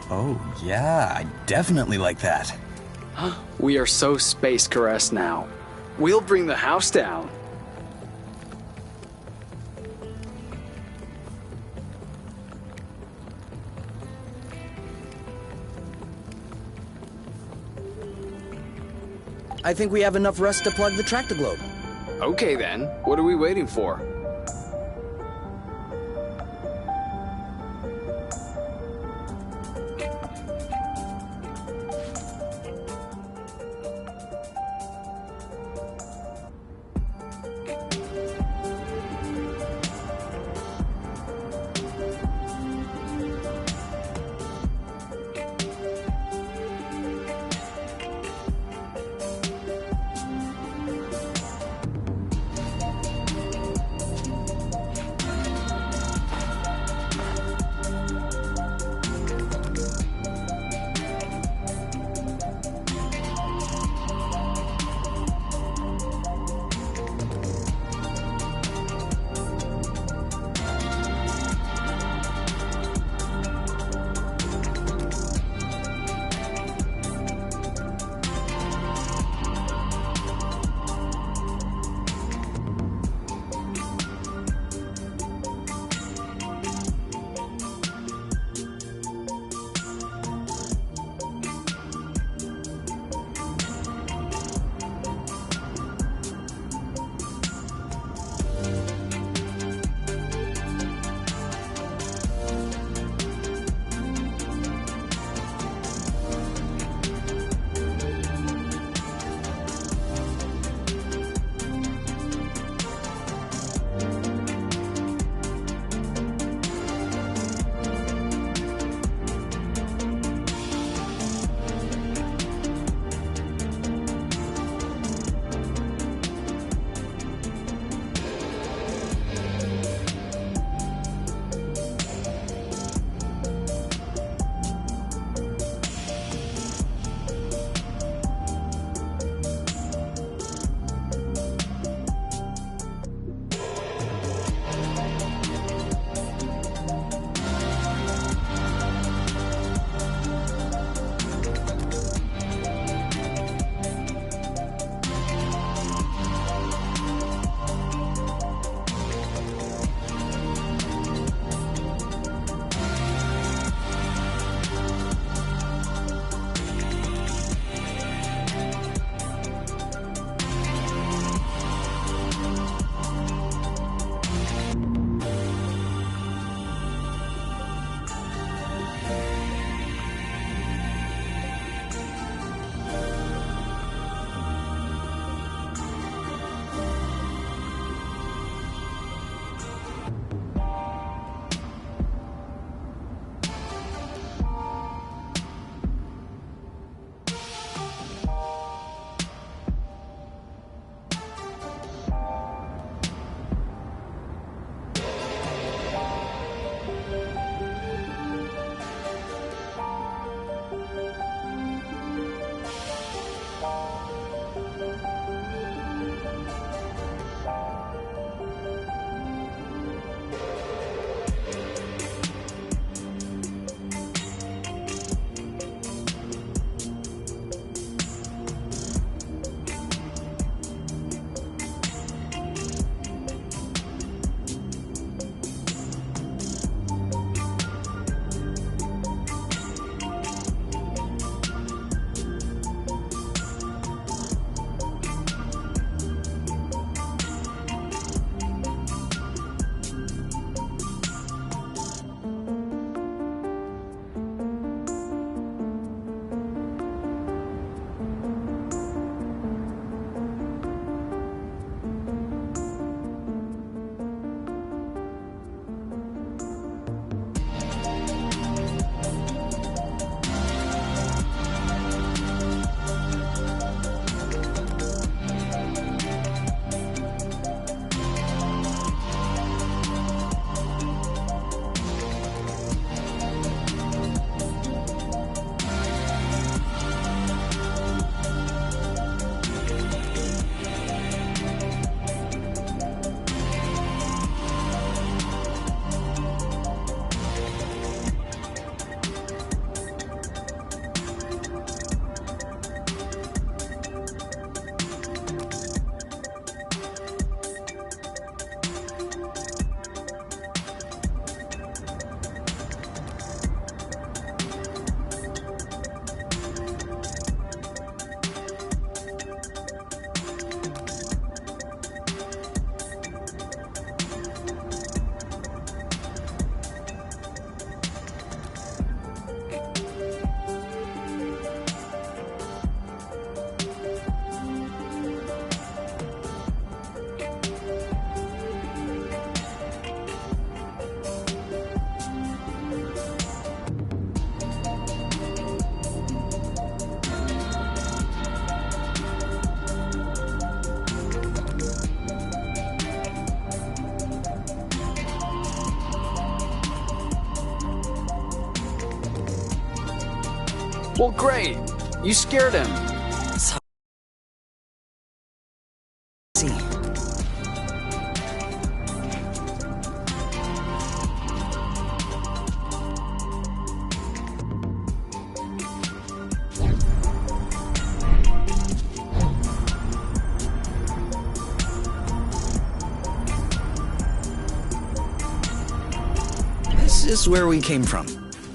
Oh, yeah, I definitely like that. We are so Space Caress now. We'll bring the house down. I think we have enough rust to plug the Tractoglobe. Okay then, what are we waiting for? Well, great. You scared him. See. This is where we came from.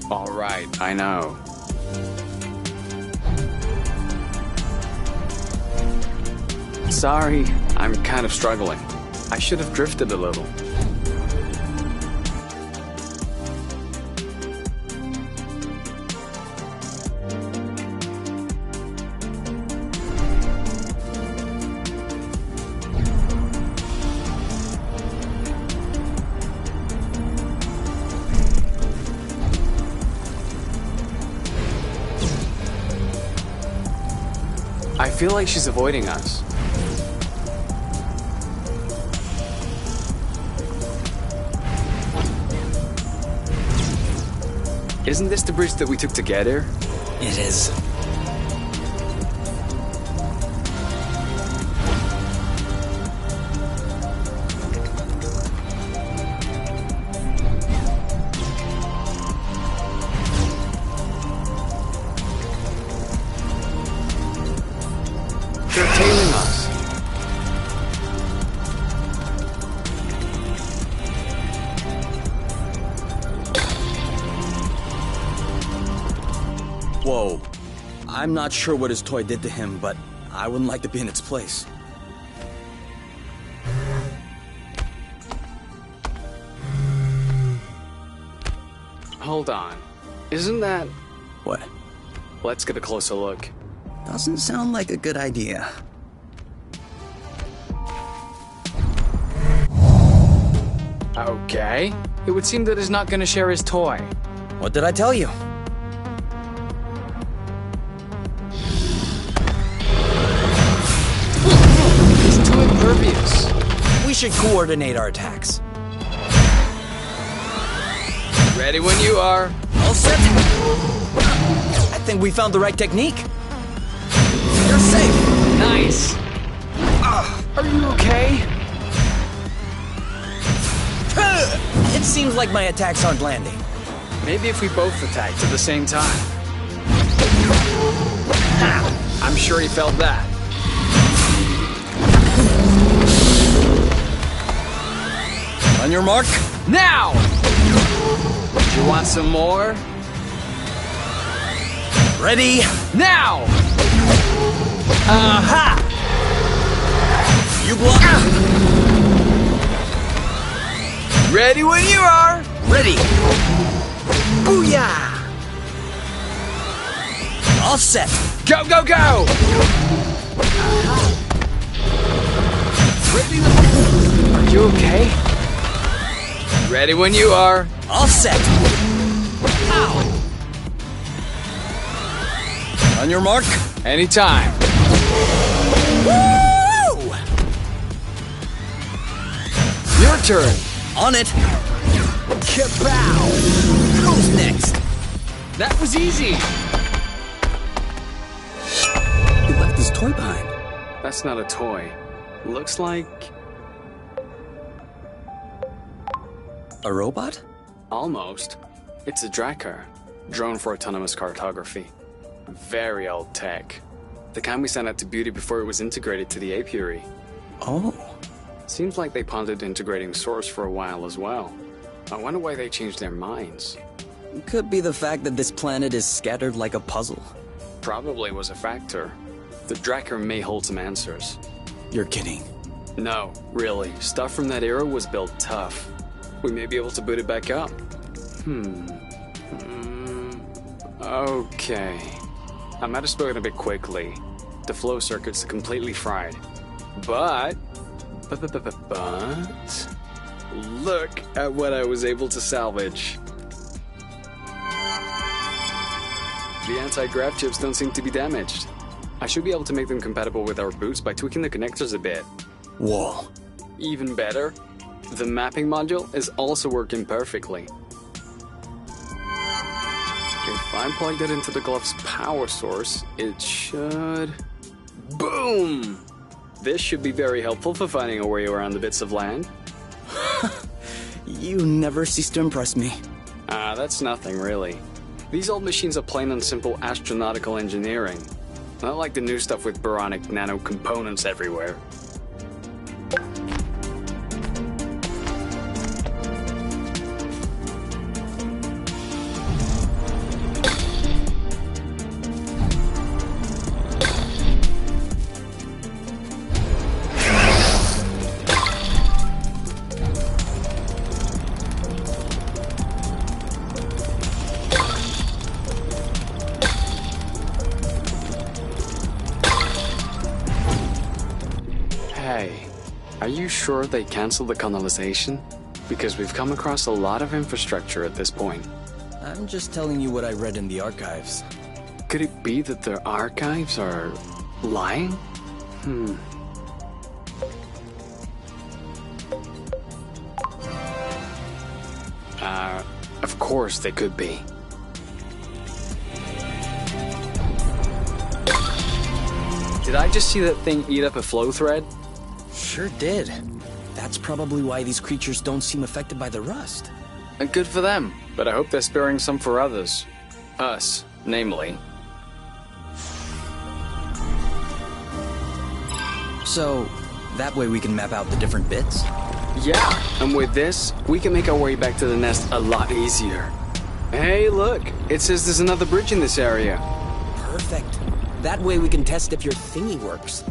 All right, I know. Sorry, I'm kind of struggling. I should have drifted a little. I feel like she's avoiding us. Isn't this the bridge that we took to get here? It is. They're tailing us. Whoa. I'm not sure what his toy did to him, but I wouldn't like to be in its place. Hold on. Isn't that... What? Let's get a closer look. Doesn't sound like a good idea. Okay. It would seem that he's not going to share his toy. What did I tell you? He's too impervious. We should coordinate our attacks. Ready when you are. All set. I think we found the right technique. You're safe. Nice. Are you okay? It seems like my attacks aren't landing. Maybe if we both attacked at the same time. Ha! I'm sure he felt that. On your mark. Now! You want some more? Ready? Now! Aha! You block. Ready when you are! Ready. Booyah! All set. Go, go, go! Ready Are you okay? Ready when you are. All set. Ow! On your mark. Anytime. Woo! Your turn. On it. Kapow! Who's next? That was easy. He left his toy behind. That's not a toy. Looks like... A robot? almost. It's a Drakkar, drone for autonomous cartography. Very old tech. The kind we sent out to Beauty before it was integrated to the apiary. Oh. Seems like they pondered integrating Source for a while as well. I wonder why they changed their minds. Could be the fact that this planet is scattered like a puzzle. Probably was a factor. The Drakkar may hold some answers. You're kidding. No, really. Stuff from that era was built tough. We may be able to boot it back up. Okay. I might have spoken a bit quickly. The flow circuits are completely fried. But... Look at what I was able to salvage. The anti-grav chips don't seem to be damaged. I should be able to make them compatible with our boots by tweaking the connectors a bit. Whoa. Even better, the mapping module is also working perfectly. If I plug it into the glove's power source, it should... Boom! This should be very helpful for finding a way around the bits of land. You never cease to impress me. That's nothing, really. These old machines are plain and simple astronautical engineering. Not like the new stuff with boronic nano components everywhere. Hey, are you sure they canceled the colonization? Because we've come across a lot of infrastructure at this point. I'm just telling you what I read in the archives. Could it be that their archives are lying? Of course they could be. Did I just see that thing eat up a flow thread? Sure did. That's probably why these creatures don't seem affected by the rust. And good for them, but I hope they're sparing some for others. Us, namely. So, that way we can map out the different bits? Yeah, and with this, we can make our way back to the nest a lot easier. Hey, look, it says there's another bridge in this area. Perfect. That way we can test if your thingy works.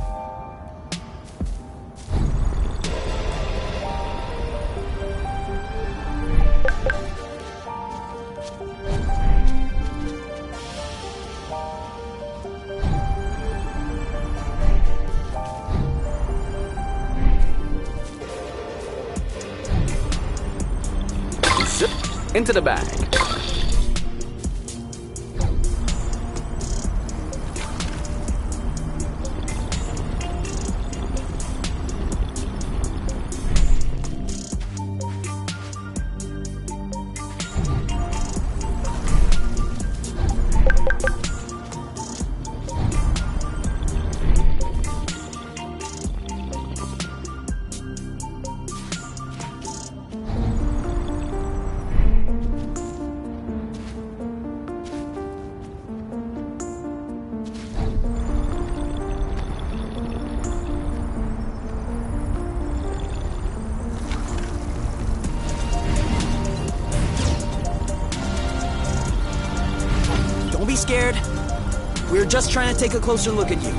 Zip into the bag. Don't be scared. We're just trying to take a closer look at you.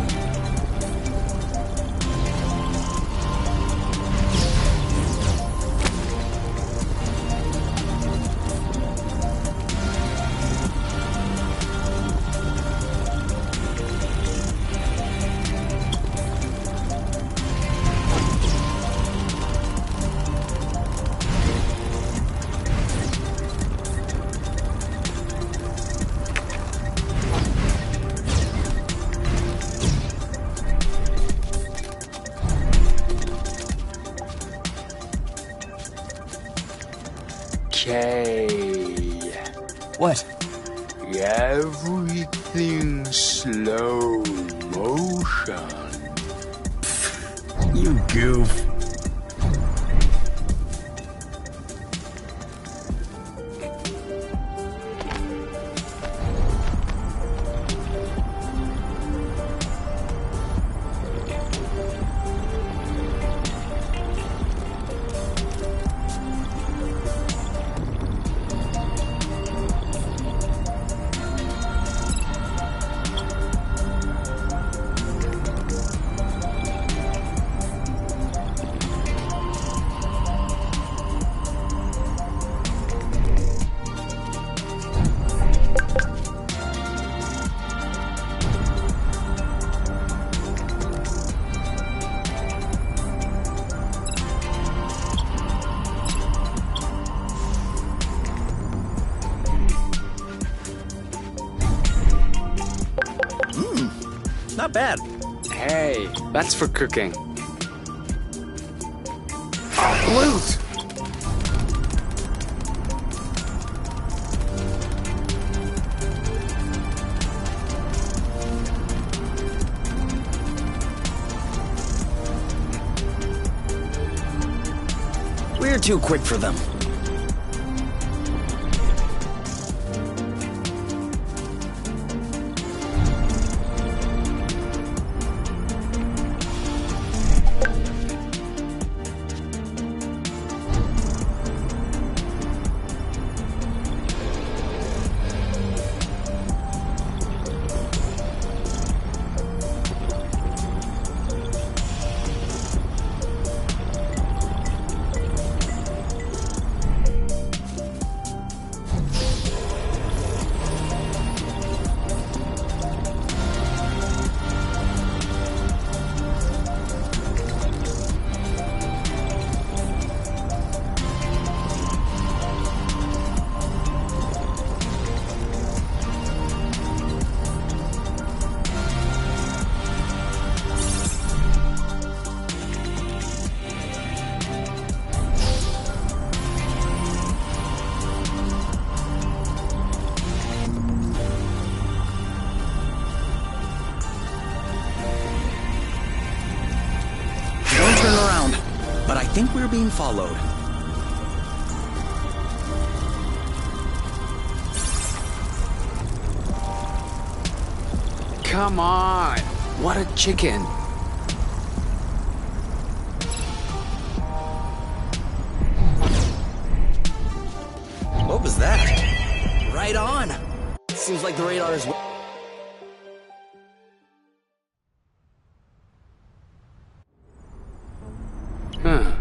Okay. What? Everything slow motion. You goof. Not bad. Hey, that's for cooking. Loot! too quick for them. I think we're being followed. Come on! What a chicken! What was that? Right on! Seems like the radar is... Huh.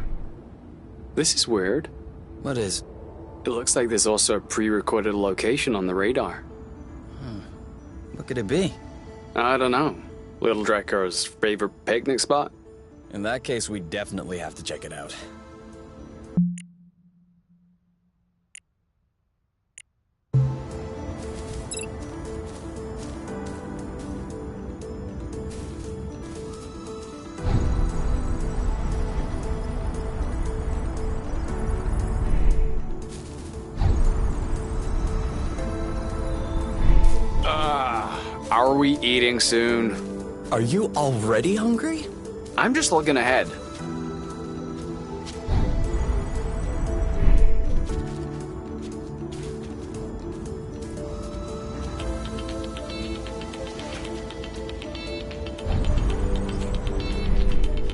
This is weird. What is? It looks like there's also a pre-recorded location on the radar. What could it be? I don't know. Little Draco's favorite picnic spot? In that case, we definitely have to check it out. Are we eating soon? Are you already hungry? I'm just looking ahead.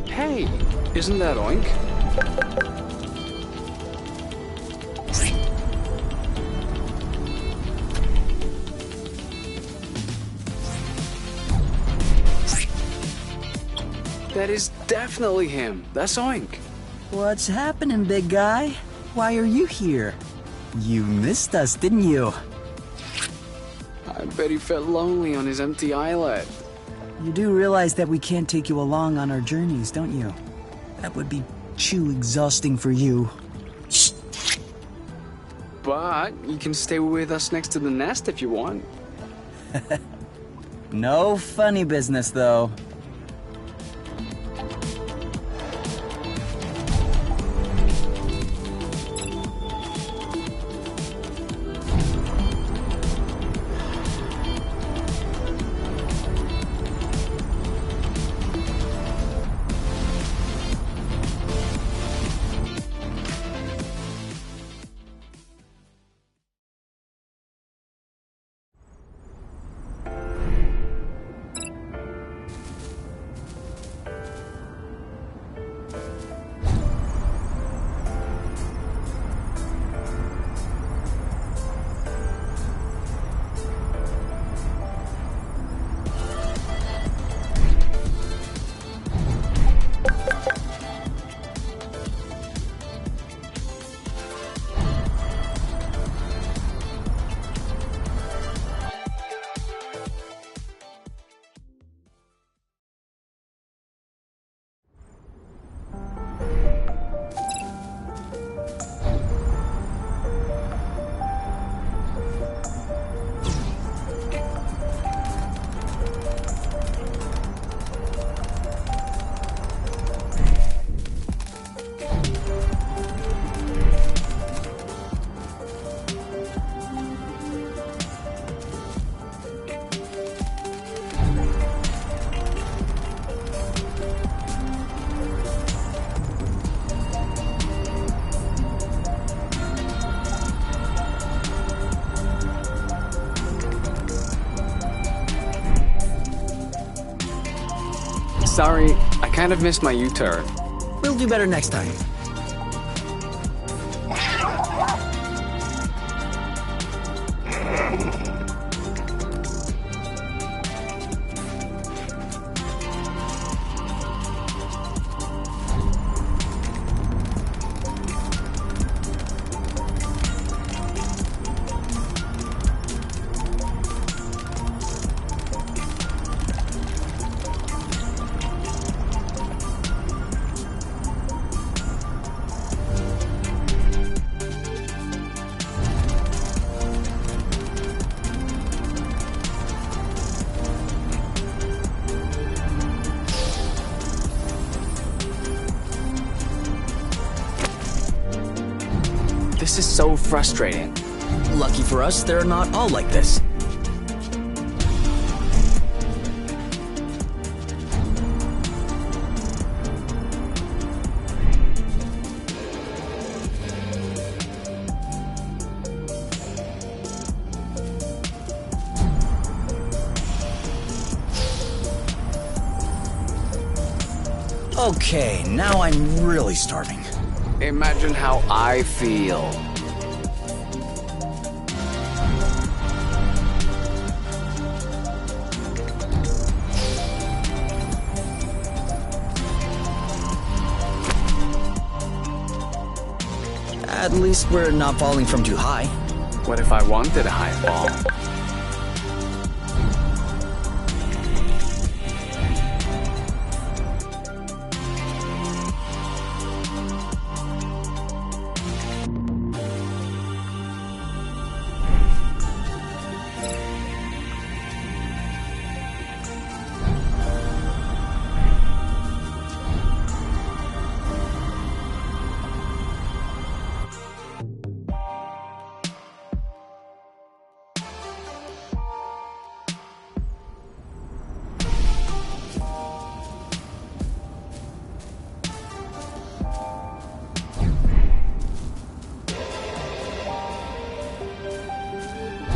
Hey, isn't that Oink? That is definitely him. That's Oink. What's happening, big guy? Why are you here? You missed us, didn't you? I bet he felt lonely on his empty islet. You do realize that we can't take you along on our journeys, don't you? That would be too exhausting for you. But you can stay with us next to the nest if you want. No funny business, though. Sorry, I kind of missed my U-turn. We'll do better next time. This is so frustrating. Lucky for us, they're not all like this. Okay, now I'm really starving. Imagine how I feel. At least we're not falling from too high. What if I wanted a high fall?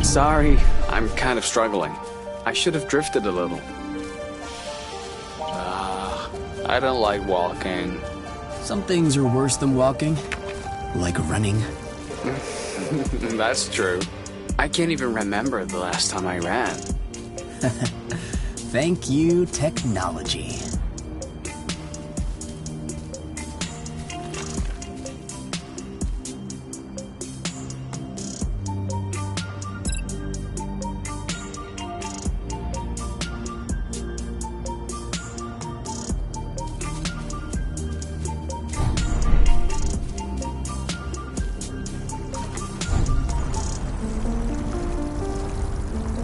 Sorry, I'm kind of struggling. I should have drifted a little. I don't like walking. Some things are worse than walking, like running. That's true. I can't even remember the last time I ran. Thank you, technology.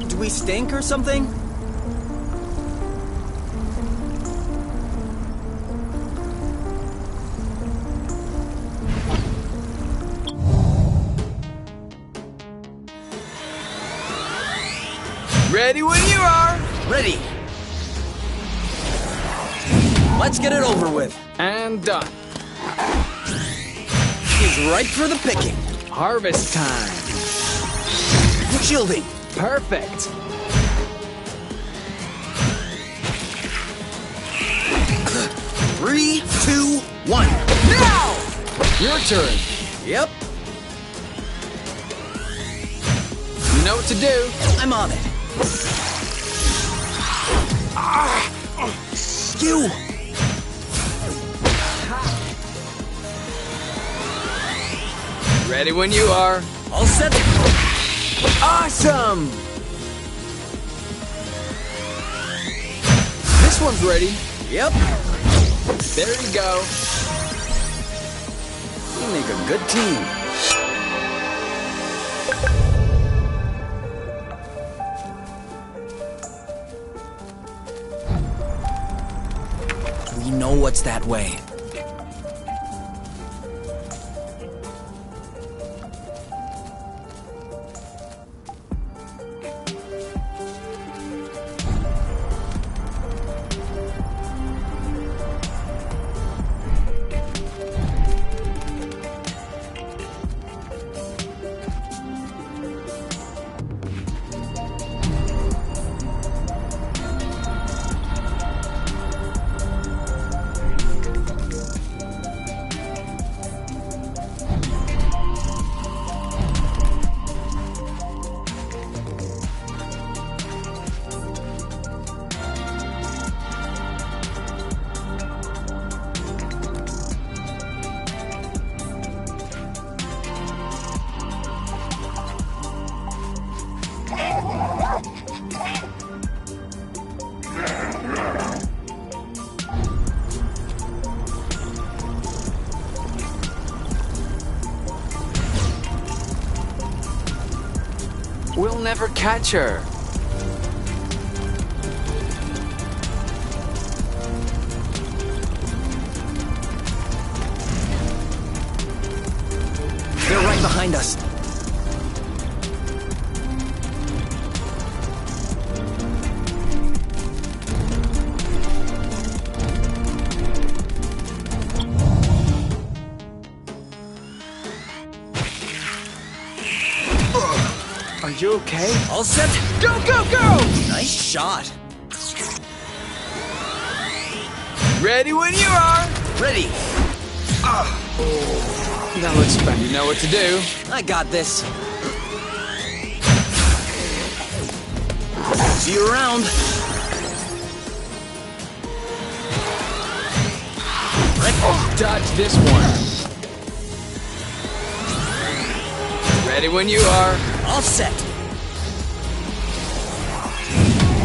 Do we stink or something? Ready when you are! Ready! Let's get it over with. And done. He's ripe for the picking. Harvest time. Shielding. Perfect. Three, two, one. Now! Your turn. Yep, You know what to do. I'm on it. You! Ready when you are. All set. Awesome! This one's ready. Yep. There you go. We make a good team. We know what's that way. never catch her. They're right behind us. Are you okay? All set? Go, go, go! Nice shot. Ready when you are. Ready. That looks bad. You know what to do. I got this. See you around. Dodge this one. Ready when you are. All set.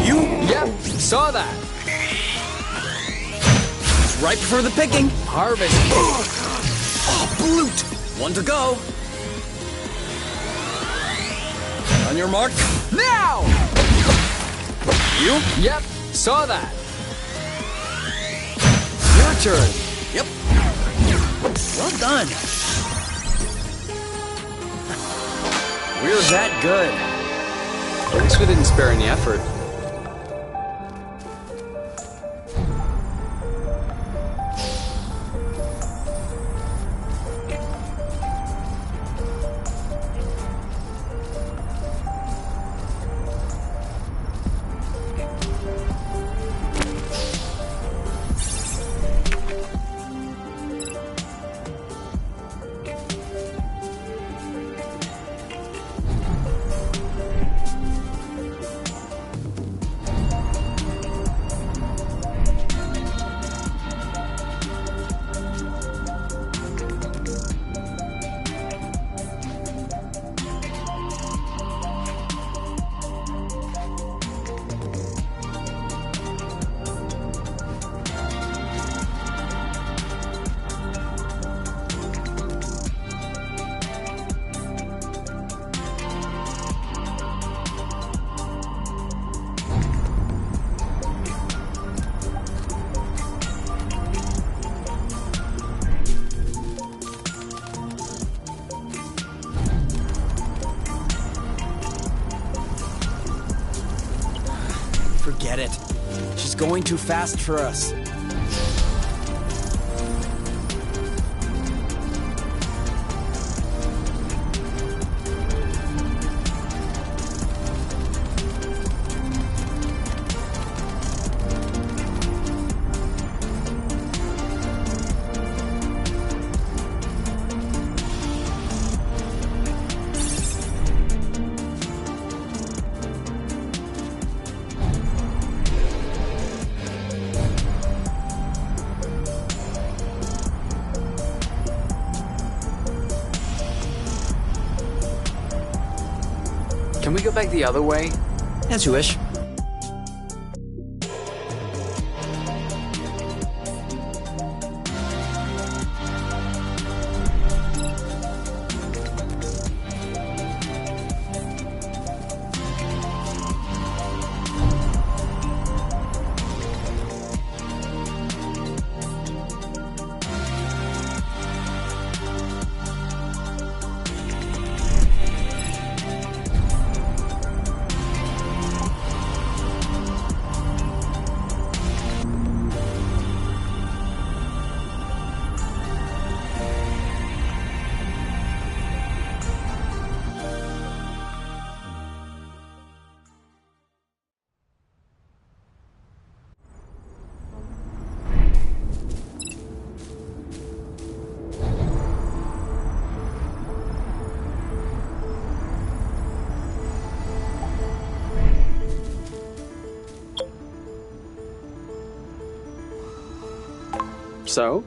You? Yep, saw that. Ripe for the picking. Harvest. Oh, blute. One to go. On your mark. Now! You? Yep, saw that. Your turn. Yep. Well done. We're that good. At least we didn't spare any effort. Forget it. She's going too fast for us. Can we go back the other way? As you wish. So?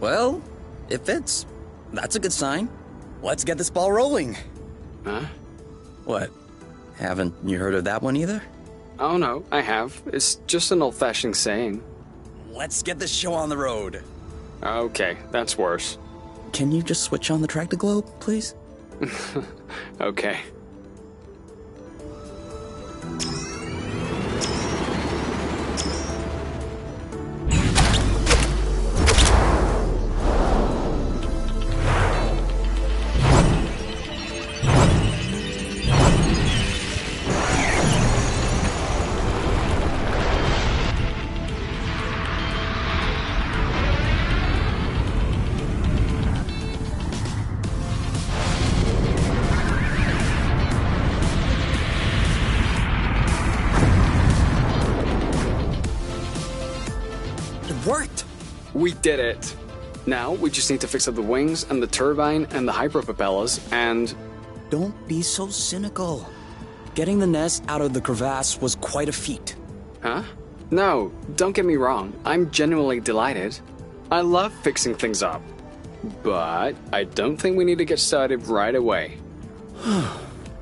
Well, it fits. That's a good sign. Let's get this ball rolling. Huh? What? Haven't you heard of that one either? Oh no, I have. It's just an old-fashioned saying. Let's get this show on the road. Okay, that's worse. Can you just switch on the Tractoglobe, please? Okay. worked! We did it! Now, we just need to fix up the wings and the turbine and the hyperpropellers and... Don't be so cynical. Getting the nest out of the crevasse was quite a feat. Huh? No, don't get me wrong. I'm genuinely delighted. I love fixing things up. But I don't think we need to get started right away.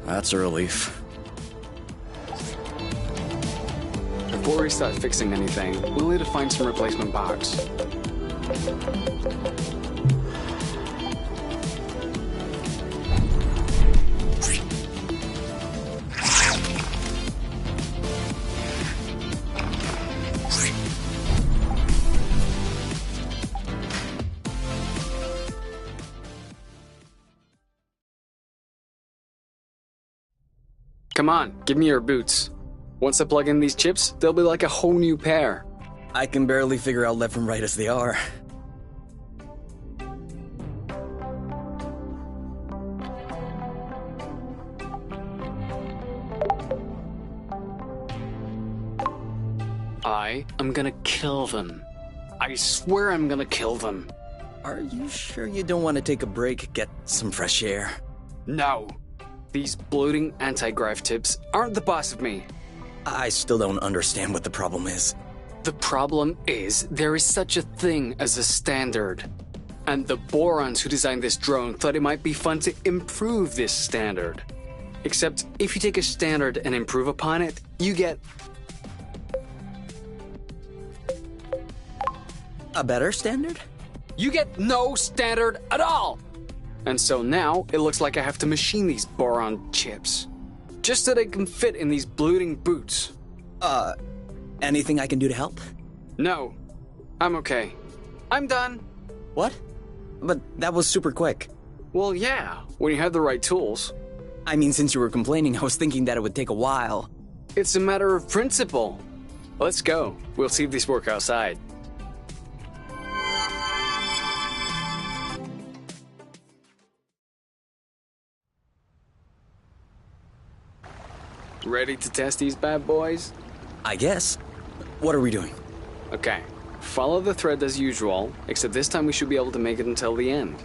That's a relief. Before we start fixing anything, we'll need to find some replacement parts. Come on, give me your boots. Once I plug in these chips, they'll be like a whole new pair. I can barely figure out left from right as they are. I'm gonna kill them. I swear I'm gonna kill them. Are you sure you don't want to take a break, get some fresh air? No. These bloating anti-grav tips aren't the boss of me. I still don't understand what the problem is. The problem is there is such a thing as a standard. And the Borons who designed this drone thought it might be fun to improve this standard. Except if you take a standard and improve upon it, you get A better standard? no standard at all! And so now, it looks like I have to machine these boron chips. Just so they can fit in these bloating boots. Anything I can do to help? No. I'm okay. I'm done. What? But that was super quick. Well, yeah, when you have the right tools. I mean, since you were complaining, I was thinking that it would take a while. It's a matter of principle. Let's go. We'll see if these work outside. Ready to test these bad boys? I guess. What are we doing? Okay. Follow the thread as usual, except this time we should be able to make it until the end.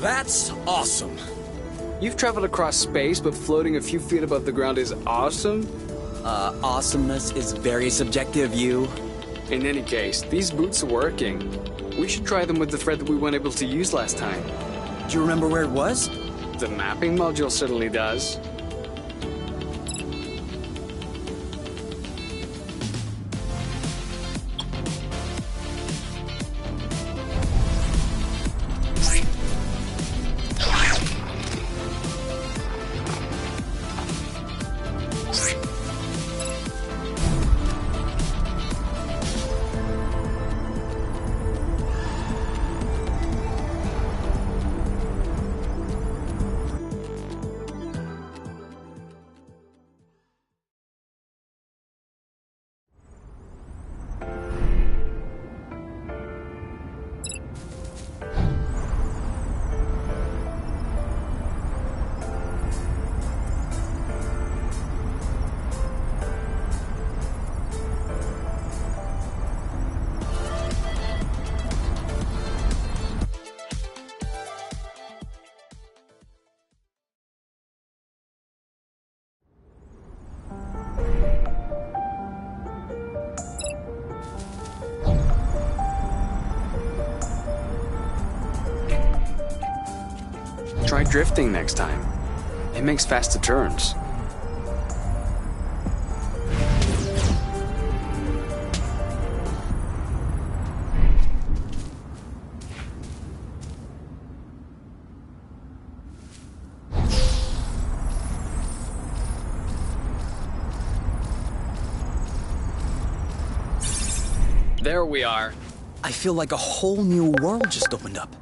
That's awesome. You've traveled across space, but floating a few feet above the ground is awesome? Awesomeness is very subjective, you. In any case, these boots are working. We should try them with the thread that we weren't able to use last time. Do you remember where it was? The mapping module certainly does. Try drifting next time. It makes faster turns. There we are. I feel like a whole new world just opened up.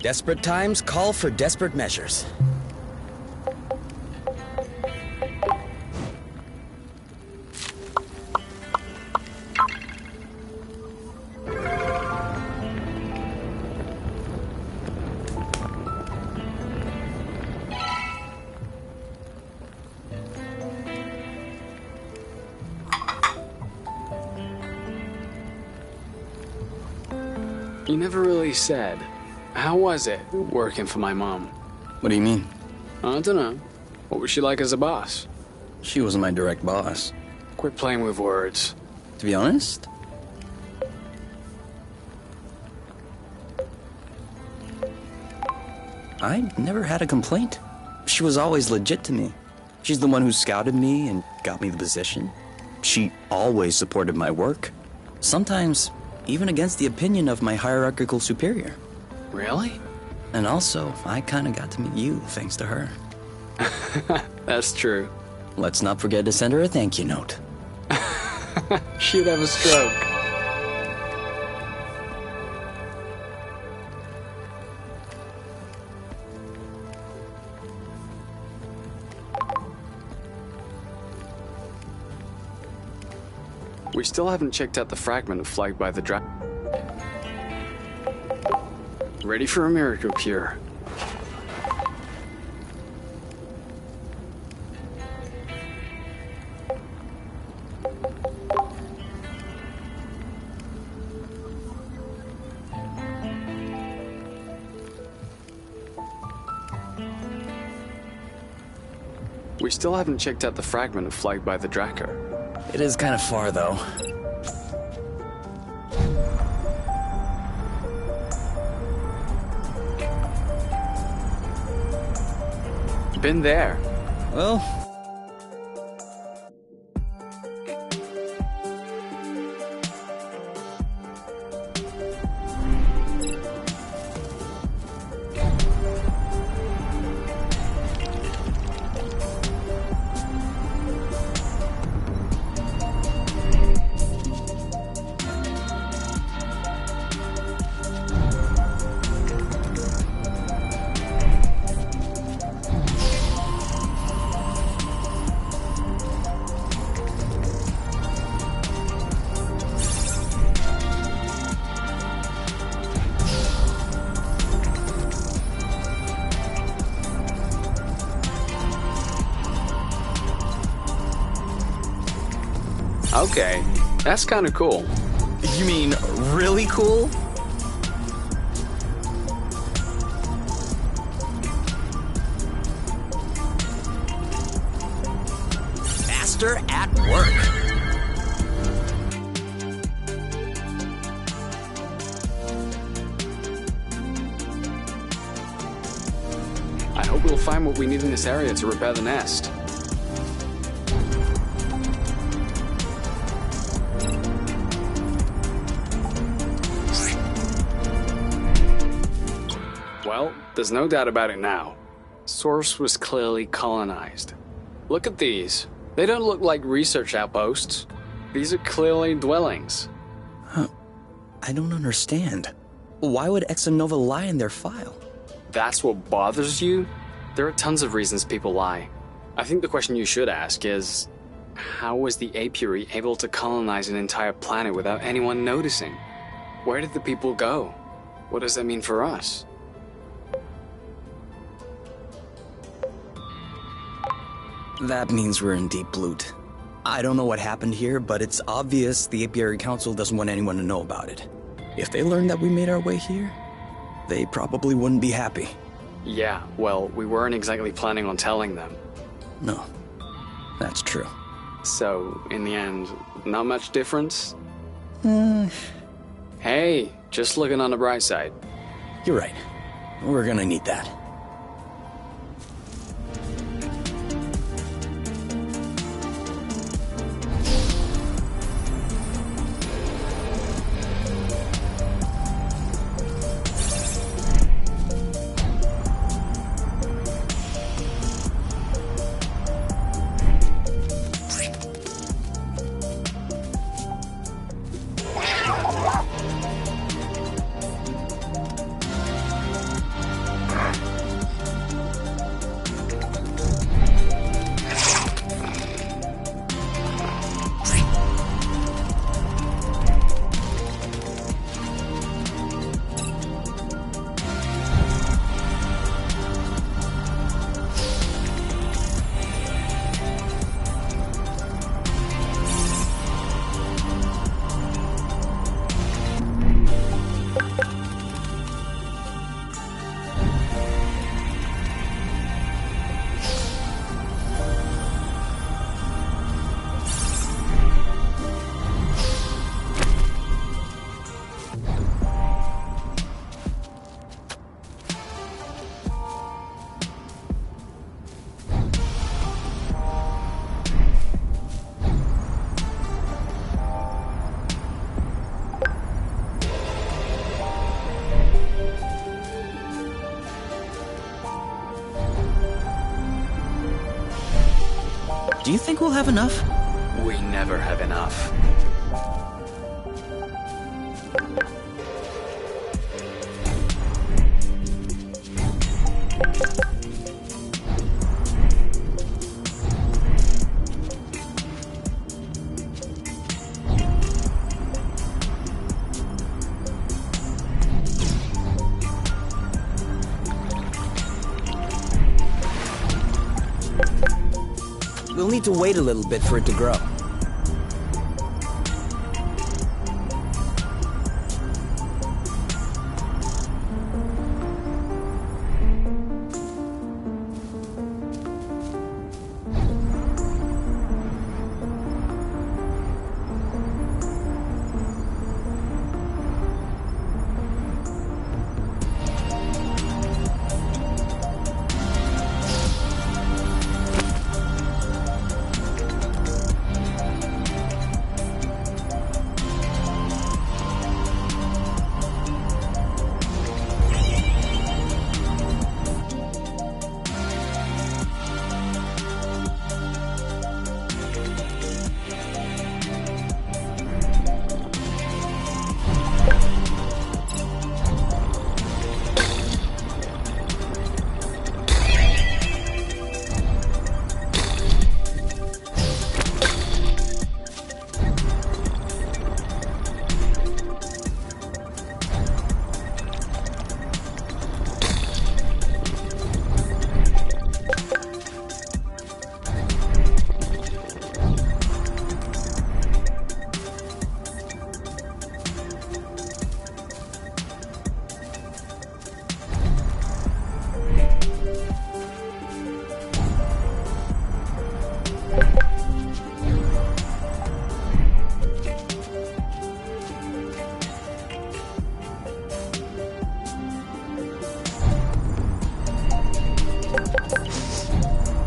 Desperate times call for desperate measures. You never really said. How was it working for my mom? What do you mean? I don't know. What was she like as a boss? She wasn't my direct boss. Quit playing with words. To be honest, I never had a complaint. She was always legit to me. She's the one who scouted me and got me the position. She always supported my work. Sometimes even against the opinion of my hierarchical superior. Really? And also, I kind of got to meet you thanks to her. That's true. Let's not forget to send her a thank you note. She'd have a stroke. We still haven't checked out the fragment flagged by the dragon. Ready for a miracle cure. We still haven't checked out the fragment flagged by the Draco. It is kind of far, though. Been there. Well, okay, that's kind of cool. you mean really cool? Master at work. I hope we'll find what we need in this area to repair the nest. Well, there's no doubt about it now. Source was clearly colonized. Look at these. They don't look like research outposts. These are clearly dwellings. I don't understand. Why would Exonova lie in their file? That's what bothers you? There are tons of reasons people lie. I think the question you should ask is, how was the Apiary able to colonize an entire planet without anyone noticing? Where did the people go? What does that mean for us? That means we're in deep loot. I don't know what happened here, but it's obvious the Apiary Council doesn't want anyone to know about it. If they learned that we made our way here, they probably wouldn't be happy. Yeah, well, we weren't exactly planning on telling them. No, that's true. So, in the end, not much difference? Hey, just looking on the bright side. You're right. We're gonna need that. Do you think we'll have enough? We never have enough. We'll need to wait a little bit for it to grow.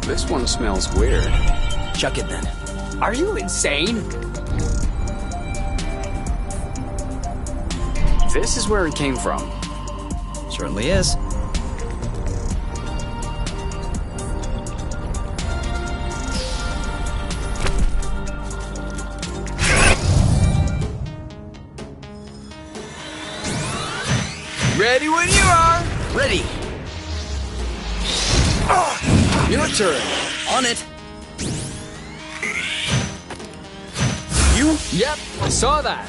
This one smells weird. Chuck it then. Are you insane? This is where it came from. Certainly is. Ready when you are! Ready! Your turn. On it! You? Yep, I saw that.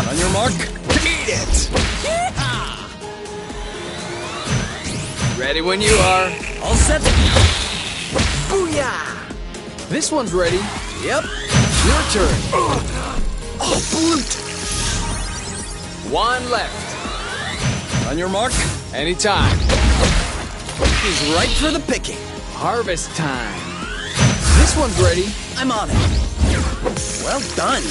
On your mark. Eat it! Ready when you are. All set. Booyah! This one's ready. Yep. Your turn. Oh, brute! One left. On your mark. Anytime. He's ripe for the picking. Harvest time. This one's ready. I'm on it. Well done.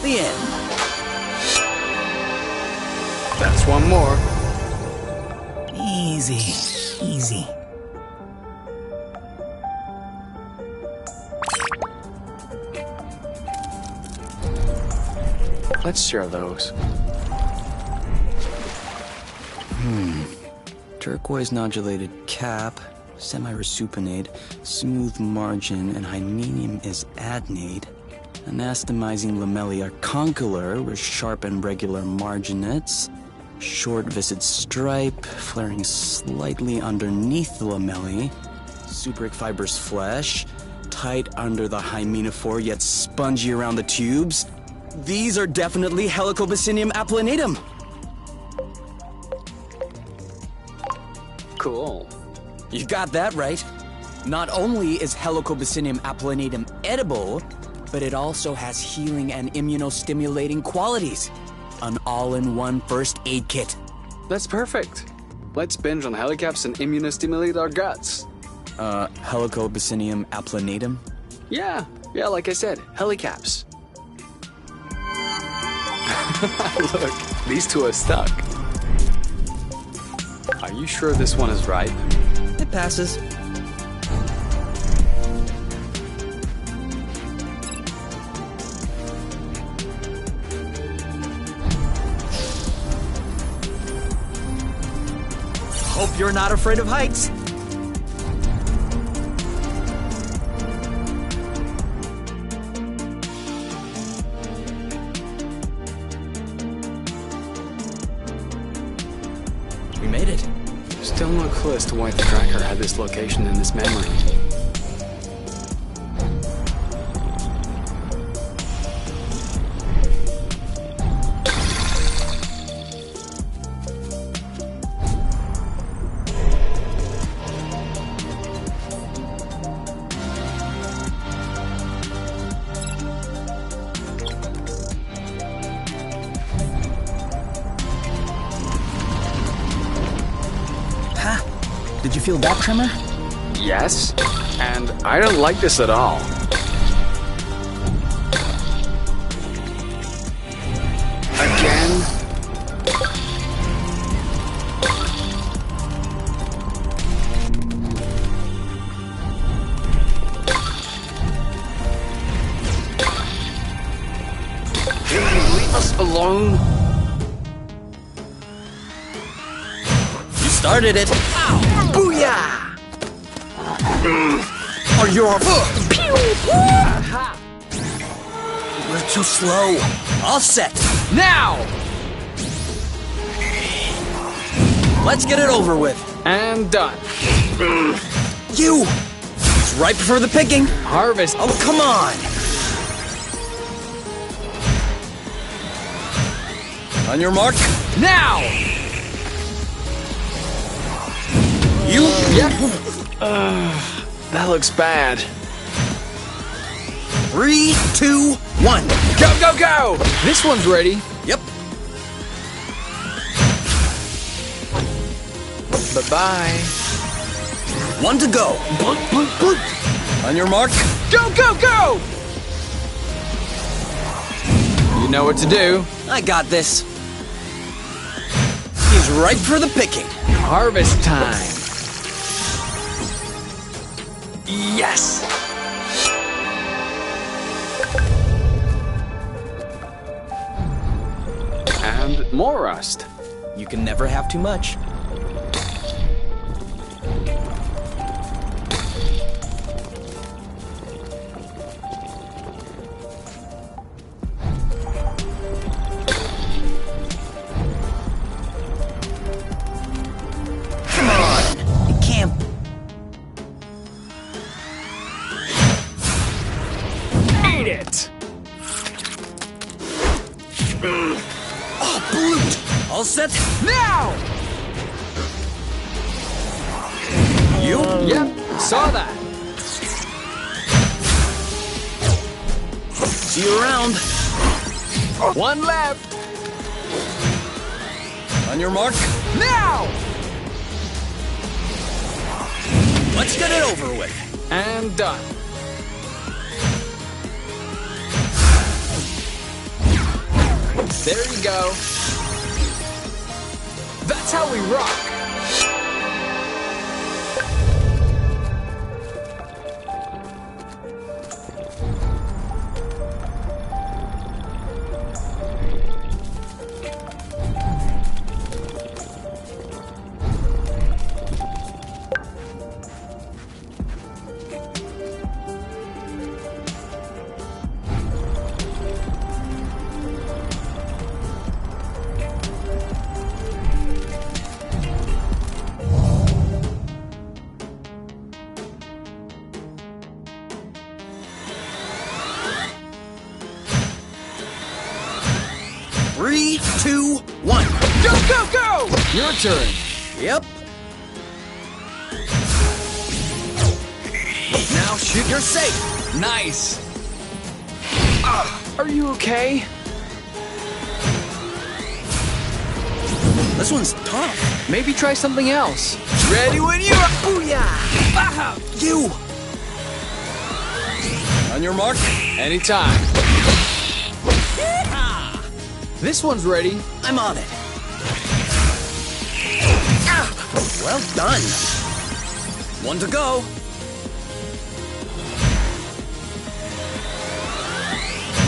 The end. That's one more. Easy. Easy. Let's share those. Turquoise nodulated cap, semi-resupinate, smooth margin, and hymeneum is adnate. Anastomizing lamellae are condylar with sharp and regular marginates. Short viscid stripe, flaring slightly underneath the lamellae. Subric fibrous flesh, tight under the hymenophore yet spongy around the tubes. These are definitely Helicobacinium aplanatum. Cool. You got that right. Not only is Helicobacinium aplanatum edible, but it also has healing and immunostimulating qualities. An all-in-one first aid kit. That's perfect. Let's binge on helicaps and immunostimulate our guts. Helicobacinium aplanatum? Yeah, like I said, helicaps. Look, these two are stuck. Are you sure this one is ripe? It passes. Hope you're not afraid of heights. We made it. Still no clue as to why the tracker had this location in this memory. Did you feel that tremor? Yes, and I don't like this at all. Again? Can you leave us alone? You started it. Booyah! Are you off? We're too slow. All set. Now! Let's get it over with. And done. You! It's ripe for the picking. Harvest. Oh, come on! On your mark. Now! You? Yep. That looks bad. 3, 2, 1. Go, go, go! This one's ready. Yep. Bye-bye. 1 to go. On your mark. Go, go, go! You know what to do. I got this. He's ripe for the picking. Harvest time. Yes! And more rust. You can never have too much. Come on. It can't. Eat it! Oh, blute! All set? Now! You? Yep, saw that. See you around. One left. On your mark. Now! Let's get it over with. And done. There you go. That's how we rock. Three, two, one. Go, go, go! Your turn. Yep. Now shoot, you're safe. Nice! Are you okay? This one's tough. Maybe try something else. Ready when you are. Booyah! Ah, You! On your mark. anytime. This one's ready. I'm on it. Well done. One to go.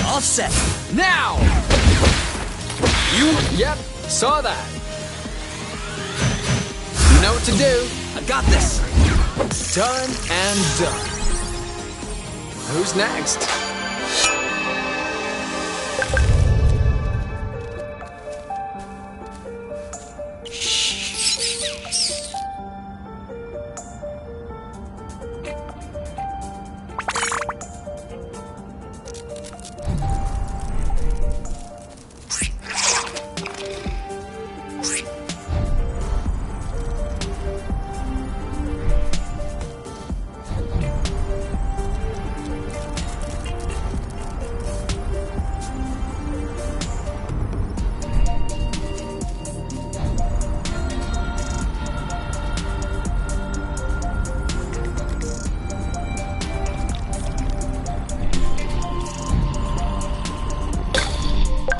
All set. Now! Yep, saw that. You know what to do. I got this. Done and done. Who's next?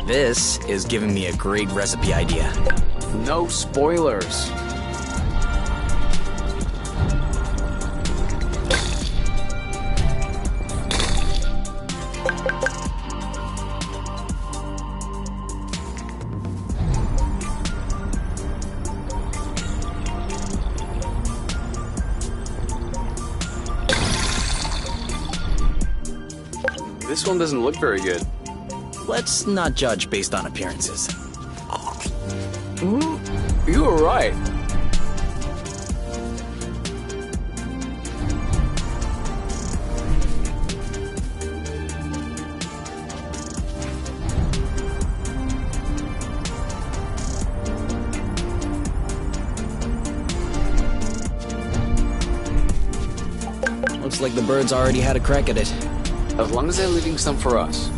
This is giving me a great recipe idea. No spoilers. This one doesn't look very good. Let's not judge based on appearances. You were right. Looks like the birds already had a crack at it. As long as they're leaving some for us.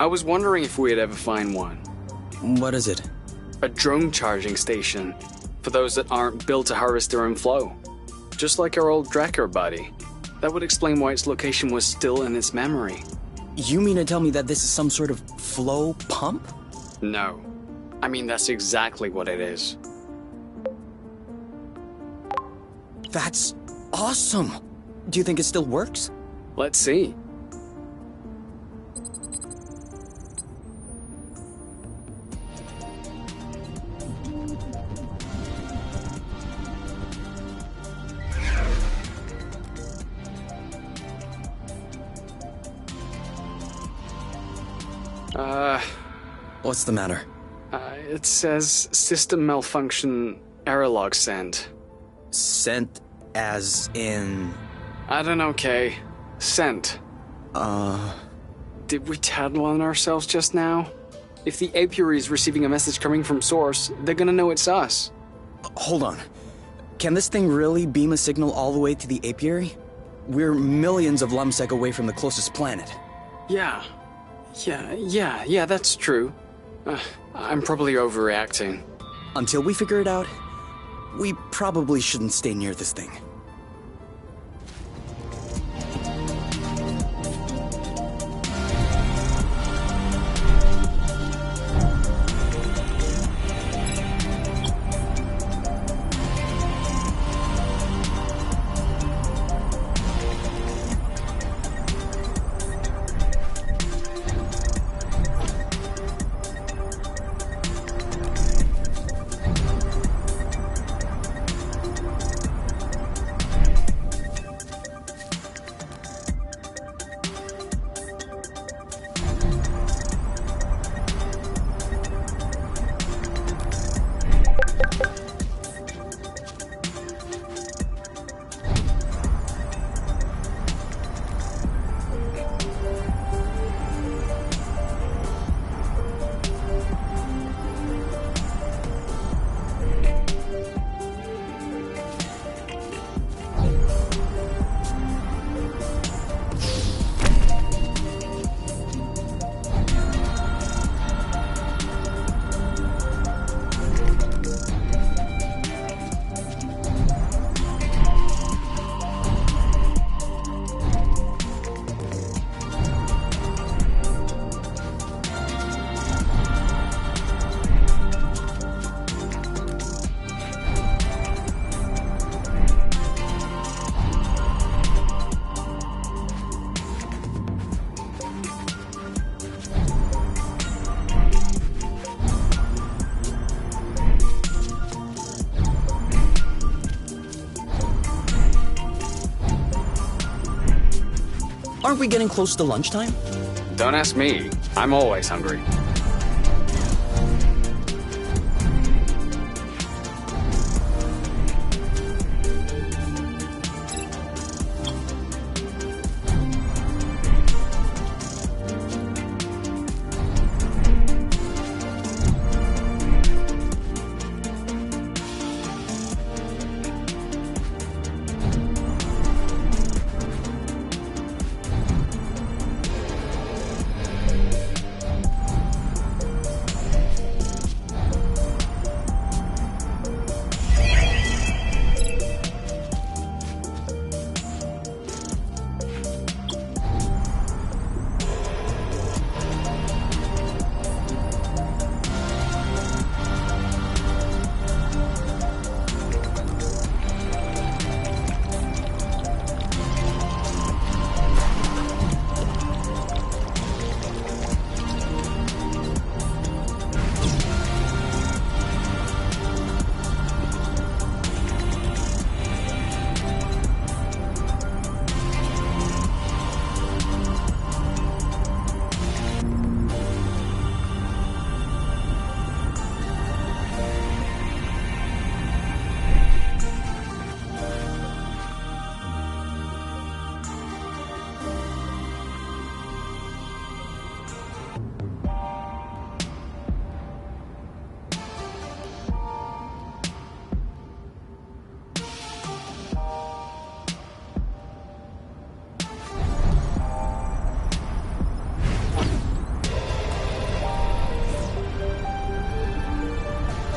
I was wondering if we'd ever find one. What is it? A drone charging station. For those that aren't built to harvest their own flow. Just like our old Drekker buddy. That would explain why its location was still in its memory. You mean to tell me that this is some sort of flow pump? No. I mean, that's exactly what it is. That's awesome! Do you think it still works? Let's see. What's the matter? It says system malfunction, error log sent. Sent as in... I don't know, Kay. Sent. Did we tattle on ourselves just now? If the apiary is receiving a message coming from Source, they're gonna know it's us. Hold on. Can this thing really beam a signal all the way to the apiary? We're millions of lumsec away from the closest planet. Yeah, that's true. I'm probably overreacting. Until we figure it out, we probably shouldn't stay near this thing. Aren't we getting close to lunchtime? Don't ask me. I'm always hungry.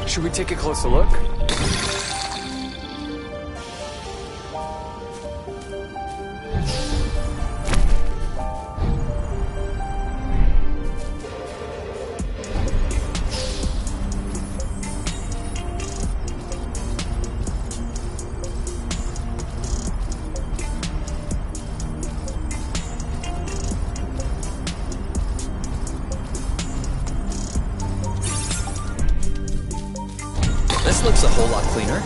Should we take a closer look? This looks a whole lot cleaner.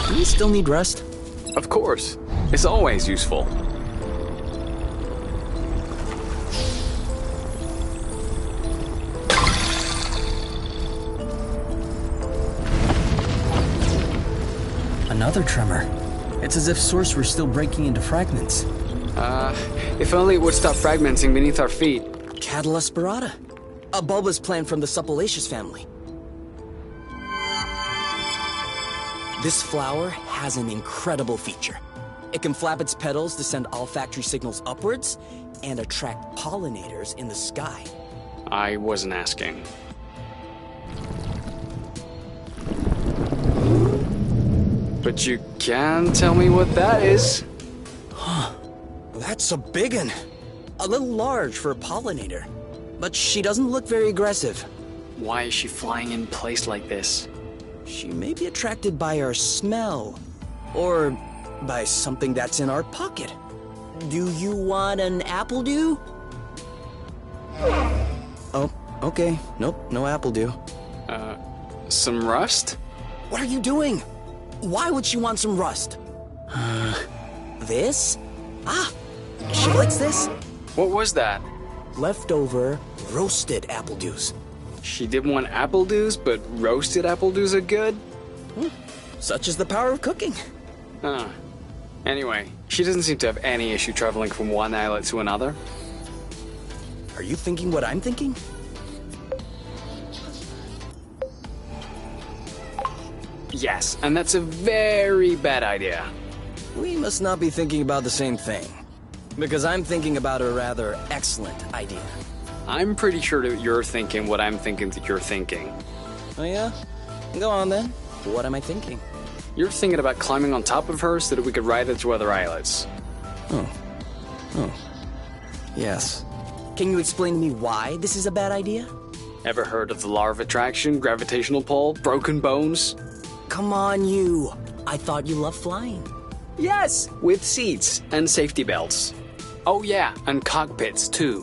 Do we still need rust? Of course. It's always useful. Another tremor. It's as if Source were still breaking into fragments. If only it would stop fragmenting beneath our feet. Catula spirata, a bulbous plant from the Supulaceous family. This flower has an incredible feature. It can flap its petals to send olfactory signals upwards and attract pollinators in the sky. I wasn't asking. But you can tell me what that is. That's a biggin'. A little large for a pollinator. But she doesn't look very aggressive. Why is she flying in place like this? She may be attracted by our smell. Or by something that's in our pocket. Do you want an apple dew? Oh, okay. Nope, no apple dew. Some rust? What are you doing? Why would she want some rust? This? Ah, she likes this. What was that? Leftover roasted apple dews. She didn't want apple dews, but roasted apple dews are good? Such is the power of cooking. Huh. Anyway, she doesn't seem to have any issue traveling from one islet to another. Are you thinking what I'm thinking? Yes, and that's a very bad idea. We must not be thinking about the same thing. Because I'm thinking about a rather excellent idea. I'm pretty sure that you're thinking what I'm thinking that you're thinking. Oh yeah? Go on then. What am I thinking? You're thinking about climbing on top of her so that we could ride it to other islets. Yes. Can you explain to me why this is a bad idea? Ever heard of the law of attraction, gravitational pull, broken bones? Come on, you. I thought you loved flying. Yes, with seats and safety belts. Oh yeah, and cockpits too.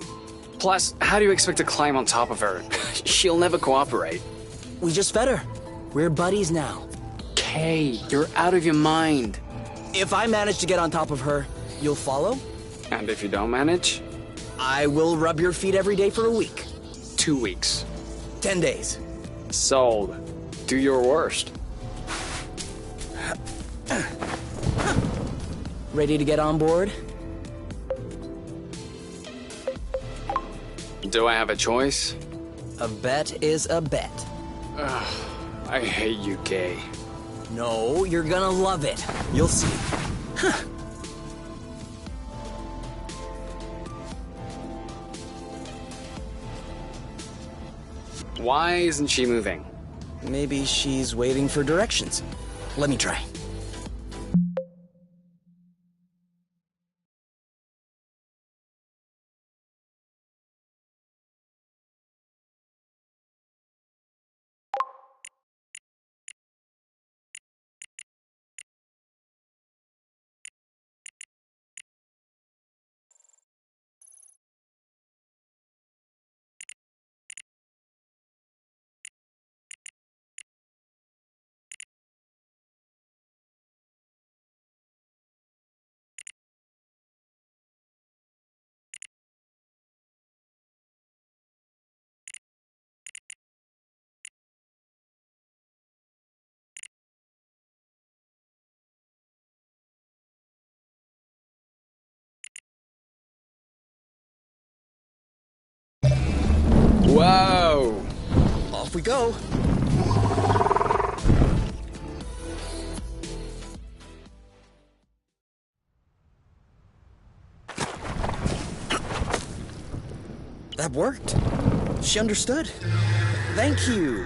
Plus, how do you expect to climb on top of her? She'll never cooperate. We just fed her. We're buddies now. Kay, you're out of your mind. If I manage to get on top of her, you'll follow? And if you don't manage? I will rub your feet every day for a week. 2 weeks. 10 days. Sold. Do your worst. Ready to get on board? Do I have a choice? A bet is a bet. I hate you, Kay. No, you're gonna love it. You'll see. Why isn't she moving? Maybe she's waiting for directions. Let me try. we go. That worked. She understood. Thank you.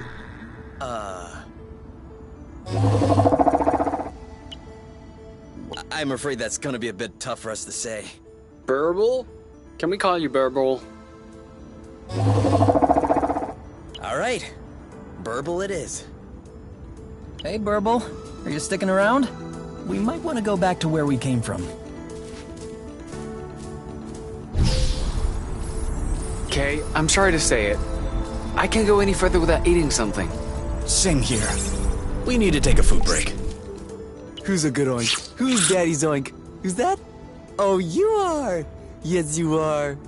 I'm afraid that's gonna be a bit tough for us to say. Burble? Can we call you Burble? All right. Burble it is. Hey, Burble. Are you sticking around? We might want to go back to where we came from. Okay, I'm sorry to say it. I can't go any further without eating something. Same here. We need to take a food break. Who's a good oink? Who's Daddy's oink? Who's that? Oh, you are! Yes, you are.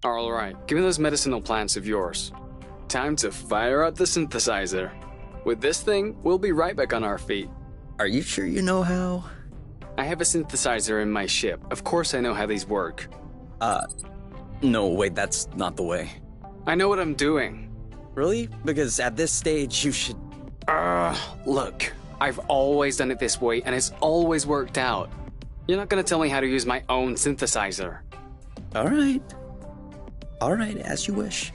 Alright, give me those medicinal plants of yours. Time to fire up the synthesizer. With this thing, we'll be right back on our feet. Are you sure you know how? I have a synthesizer in my ship. Of course I know how these work. No, wait, that's not the way. I know what I'm doing. Really? Because at this stage, you should... Look, I've always done it this way, and it's always worked out. You're not gonna tell me how to use my own synthesizer. All right. All right, as you wish.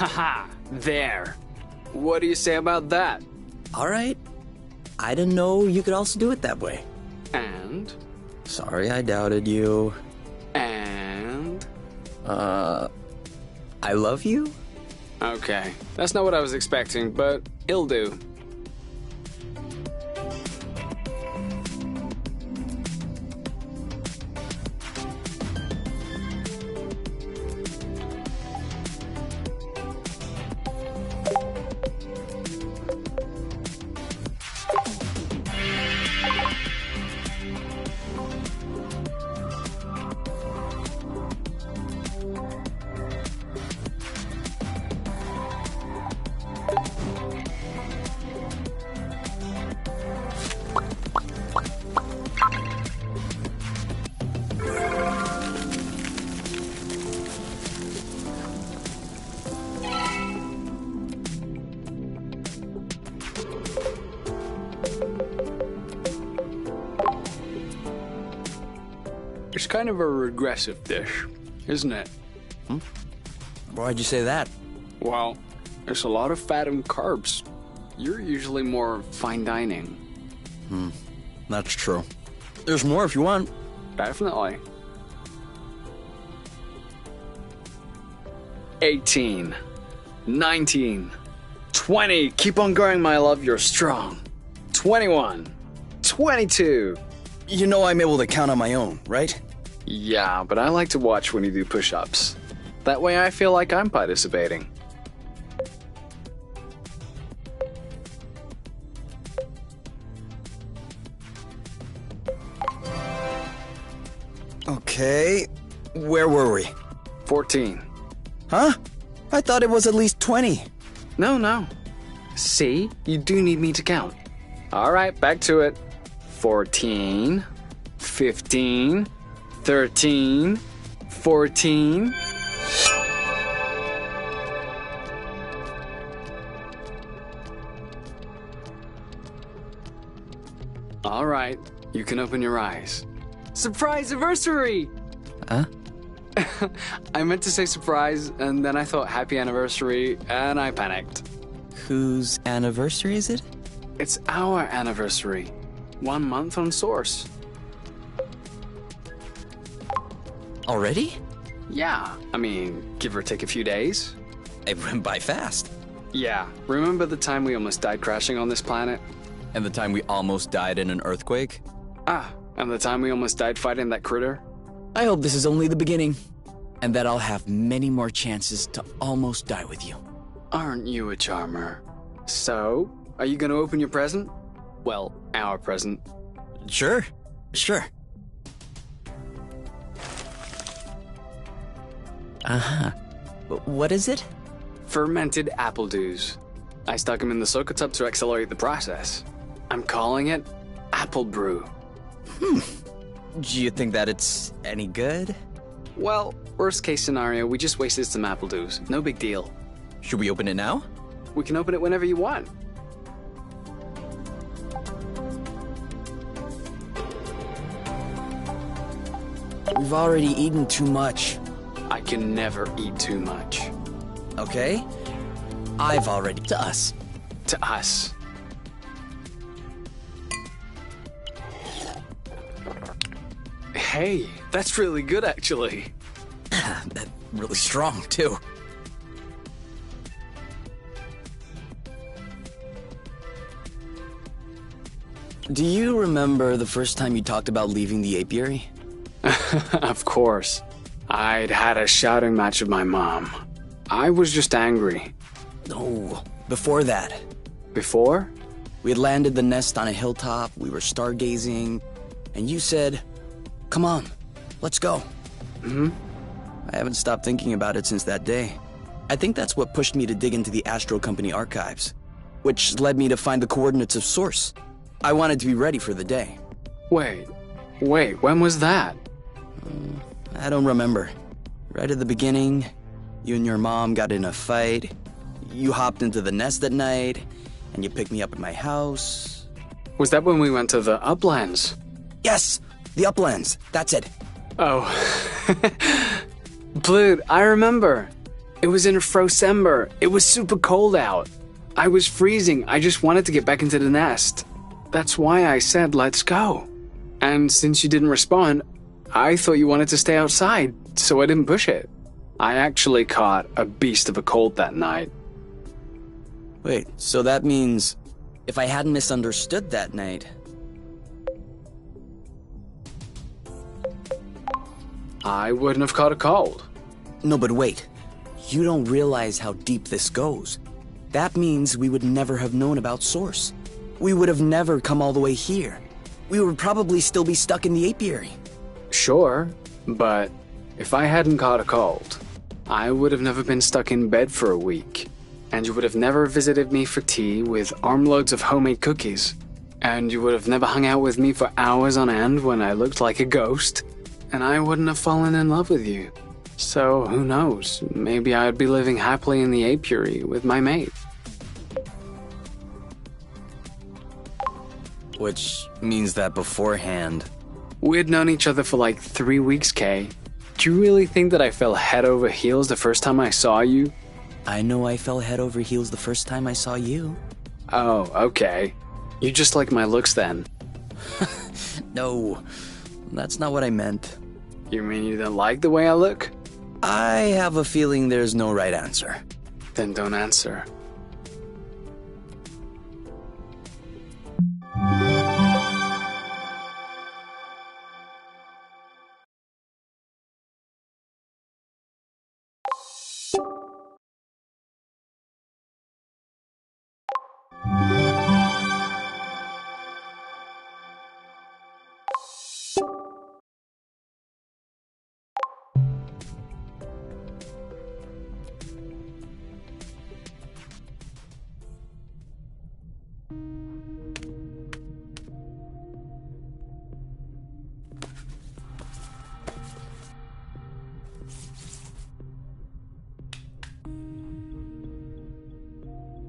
Haha, there. What do you say about that? All right. I didn't know you could also do it that way. And? Sorry, I doubted you. And? I love you? Okay, that's not what I was expecting, but it'll do. It's kind of a regressive dish, isn't it? Why'd you say that? Well, there's a lot of fat and carbs. You're usually more fine dining. That's true. There's more if you want. Definitely. 18, 19, 20. Keep on going, my love. You're strong. 21, 22. You know I'm able to count on my own, right? Yeah, but I like to watch when you do push-ups. That way I feel like I'm participating. Okay. Where were we? 14. Huh? I thought it was at least 20. No. See? You do need me to count. All right, back to it. 14, 15, 13, 14. All right, you can open your eyes. Surprise anniversary! Huh? I meant to say surprise, and then I thought happy anniversary, and I panicked. Whose anniversary is it? It's our anniversary. 1 month on Source. Already? Yeah, I mean, give or take a few days. It went by fast. Yeah, remember the time we almost died crashing on this planet? And the time we almost died in an earthquake? Ah, and the time we almost died fighting that critter? I hope this is only the beginning, and that I'll have many more chances to almost die with you. Aren't you a charmer? So, are you gonna open your present? Well, our present. Sure. Uh-huh. What is it? Fermented apple dews. I stuck them in the soaker tub to accelerate the process. I'm calling it Apple Brew. Do you think that it's any good? Well, worst case scenario, we just wasted some apple dews. No big deal. Should we open it now? We can open it whenever you want. We've already eaten too much. I can never eat too much. Okay. I've already... To us. To us. Hey, that's really good actually. That's really strong, too. Do you remember the first time you talked about leaving the apiary? Of course. I'd had a shouting match with my mom. I was just angry. No, before that. Before? We had landed the nest on a hilltop, we were stargazing, and you said, "Come on, let's go." I haven't stopped thinking about it since that day. I think that's what pushed me to dig into the Astro Company archives, which led me to find the coordinates of Source. I wanted to be ready for the day. Wait, when was that? I don't remember. Right at the beginning, you and your mom got in a fight. You hopped into the nest at night, and you picked me up at my house. Was that when we went to the Uplands? Yes, the Uplands. That's it. Oh. Dude, I remember. It was in Frocember. It was super cold out. I was freezing. I just wanted to get back into the nest. That's why I said, let's go. And since you didn't respond, I thought you wanted to stay outside, so I didn't push it. I actually caught a beast of a cold that night. Wait, so that means if I hadn't misunderstood that night... I wouldn't have caught a cold. No, but wait. You don't realize how deep this goes. That means we would never have known about Source. We would have never come all the way here. We would probably still be stuck in the apiary. Sure, but if I hadn't caught a cold, I would have never been stuck in bed for a week. And you would have never visited me for tea with armloads of homemade cookies. And you would have never hung out with me for hours on end when I looked like a ghost. And I wouldn't have fallen in love with you. So, who knows? Maybe I'd be living happily in the apiary with my mate. Which means that beforehand... We'd known each other for like 3 weeks, Kay. Do you really think that I fell head over heels the first time I saw you? I know I fell head over heels the first time I saw you. Oh, okay. You just like my looks then. No, that's not what I meant. You mean you don't like the way I look? I have a feeling there's no right answer. Then don't answer.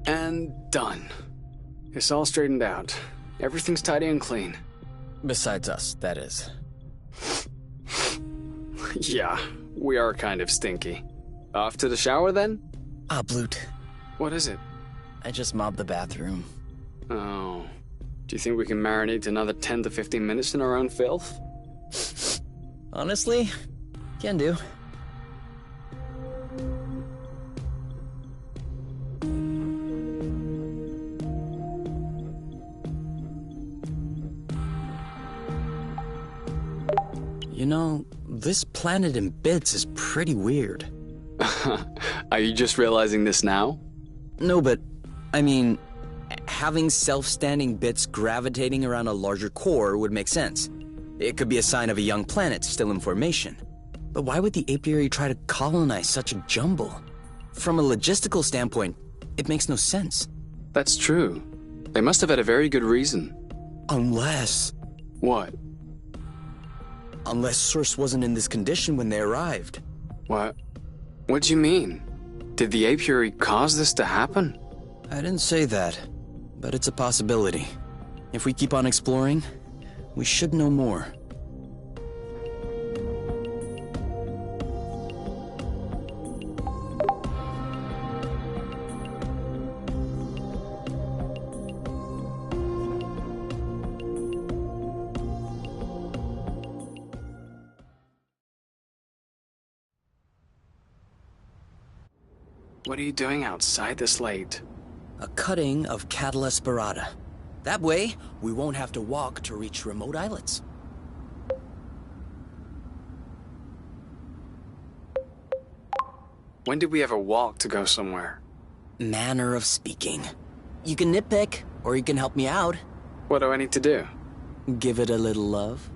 And done. It's all straightened out. Everything's tidy and clean. Besides us, that is. Yeah, we are kind of stinky. Off to the shower then? Ah, Bloot. What is it? I just mobbed the bathroom. Oh. Do you think we can marinate another 10 to 15 minutes in our own filth? Honestly, can do. You know, this planet in bits is pretty weird. Are you just realizing this now? No, but, I mean, having self-standing bits gravitating around a larger core would make sense. It could be a sign of a young planet still in formation. But why would the apiary try to colonize such a jumble? From a logistical standpoint, it makes no sense. That's true. They must have had a very good reason. Unless What? Source wasn't in this condition when they arrived. What? What do you mean? Did the apiary cause this to happen? I didn't say that, but it's a possibility. If we keep on exploring, we should know more. What are you doing outside this late? A cutting of Catula spirata. That way, we won't have to walk to reach remote islets. When did we ever walk to go somewhere? Manner of speaking. You can nitpick, or you can help me out. What do I need to do? Give it a little love.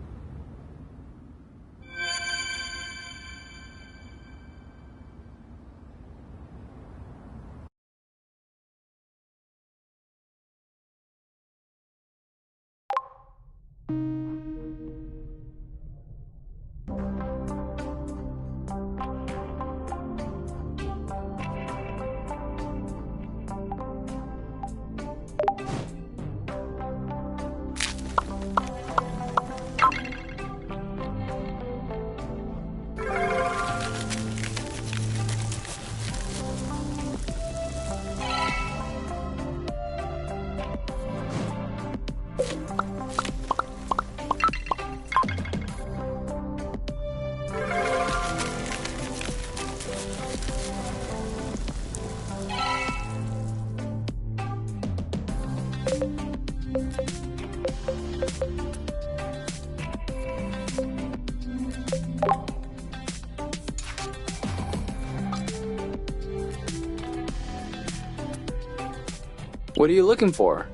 What are you looking for?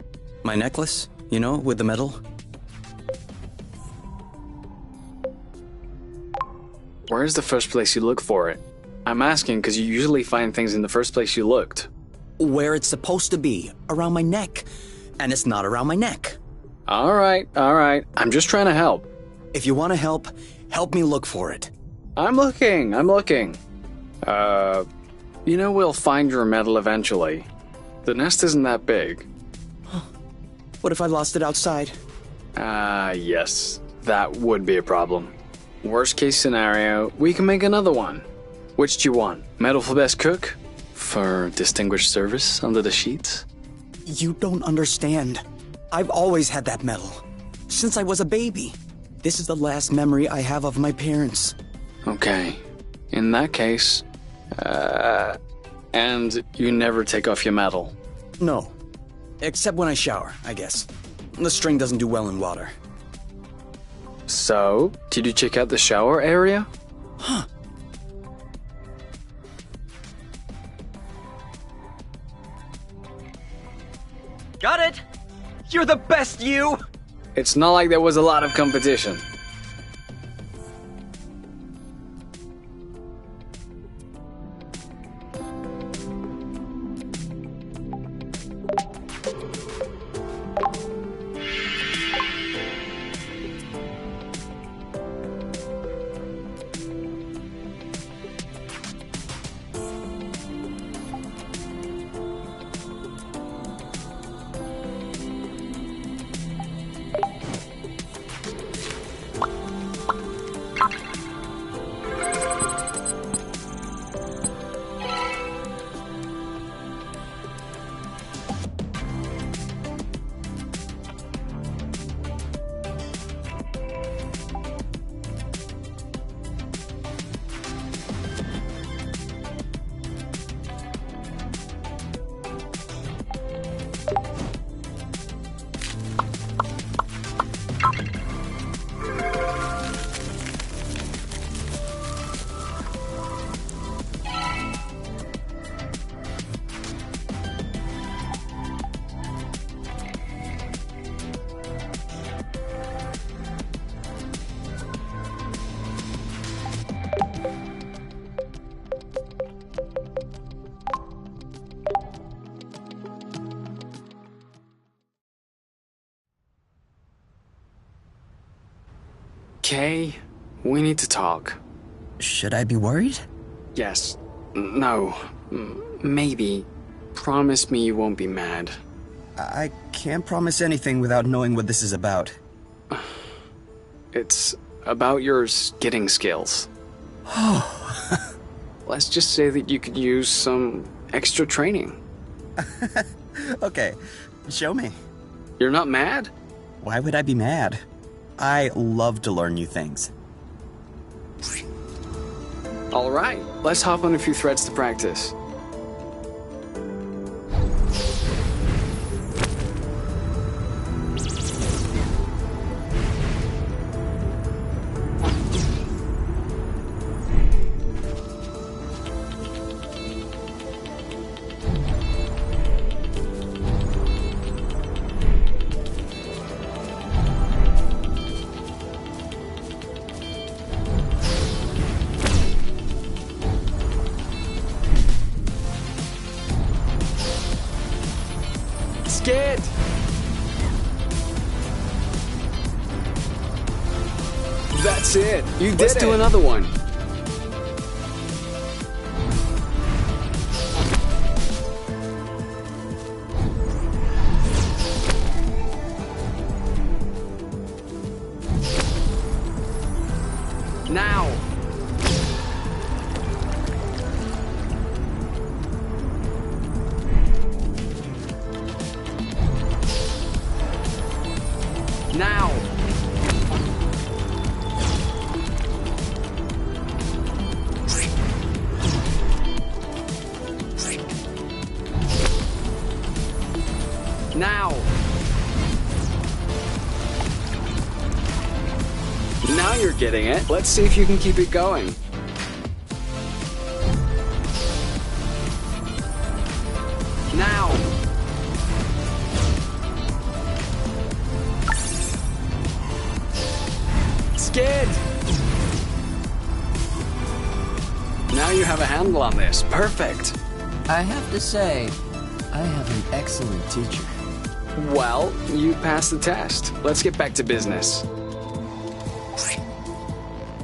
My necklace, you know, with the medal. Where's the first place you look for it? I'm asking because you usually find things in the first place you looked. Where it's supposed to be, around my neck. And it's not around my neck. Alright. I'm just trying to help. If you want to help me look for it. I'm looking. You know we'll find your medal eventually. The nest isn't that big. What if I lost it outside? Yes. That would be a problem. Worst case scenario, we can make another one. Which do you want? Medal for best cook? For distinguished service under the sheets? You don't understand. I've always had that medal. Since I was a baby. This is the last memory I have of my parents. Okay. In that case, and you never take off your medal? No. Except when I shower, I guess. The string doesn't do well in water. So, did you check out the shower area? Huh. Got it! You're the best, you! It's not like there was a lot of competition. okay? We need to talk. Should I be worried? Yes. No. Maybe. Promise me you won't be mad. I can't promise anything without knowing what this is about. It's about your skidding skills. Let's just say that you could use some extra training. Okay, show me. You're not mad? Why would I be mad? I love to learn new things. Alright, let's hop on a few threads to practice. Skid! That's it. You did Let's do another one. Now. Now! Now! Now you're getting it. Let's see if you can keep it going. Now! Skid! Now you have a handle on this. Perfect. I have to say, I have an excellent teacher. Well, you passed the test. Let's get back to business.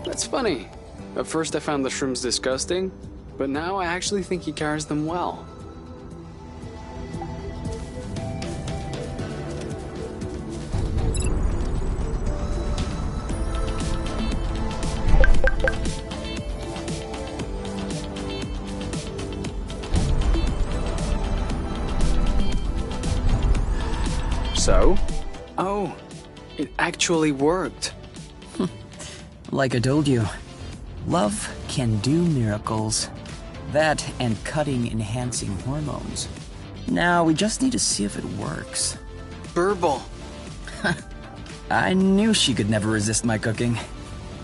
That's funny. At first I found the shrooms disgusting, but now I actually think he carries them well. So? Oh, it actually worked. Like I told you, love can do miracles. That and cutting enhancing hormones. Now we just need to see if it works. Burble. I knew she could never resist my cooking.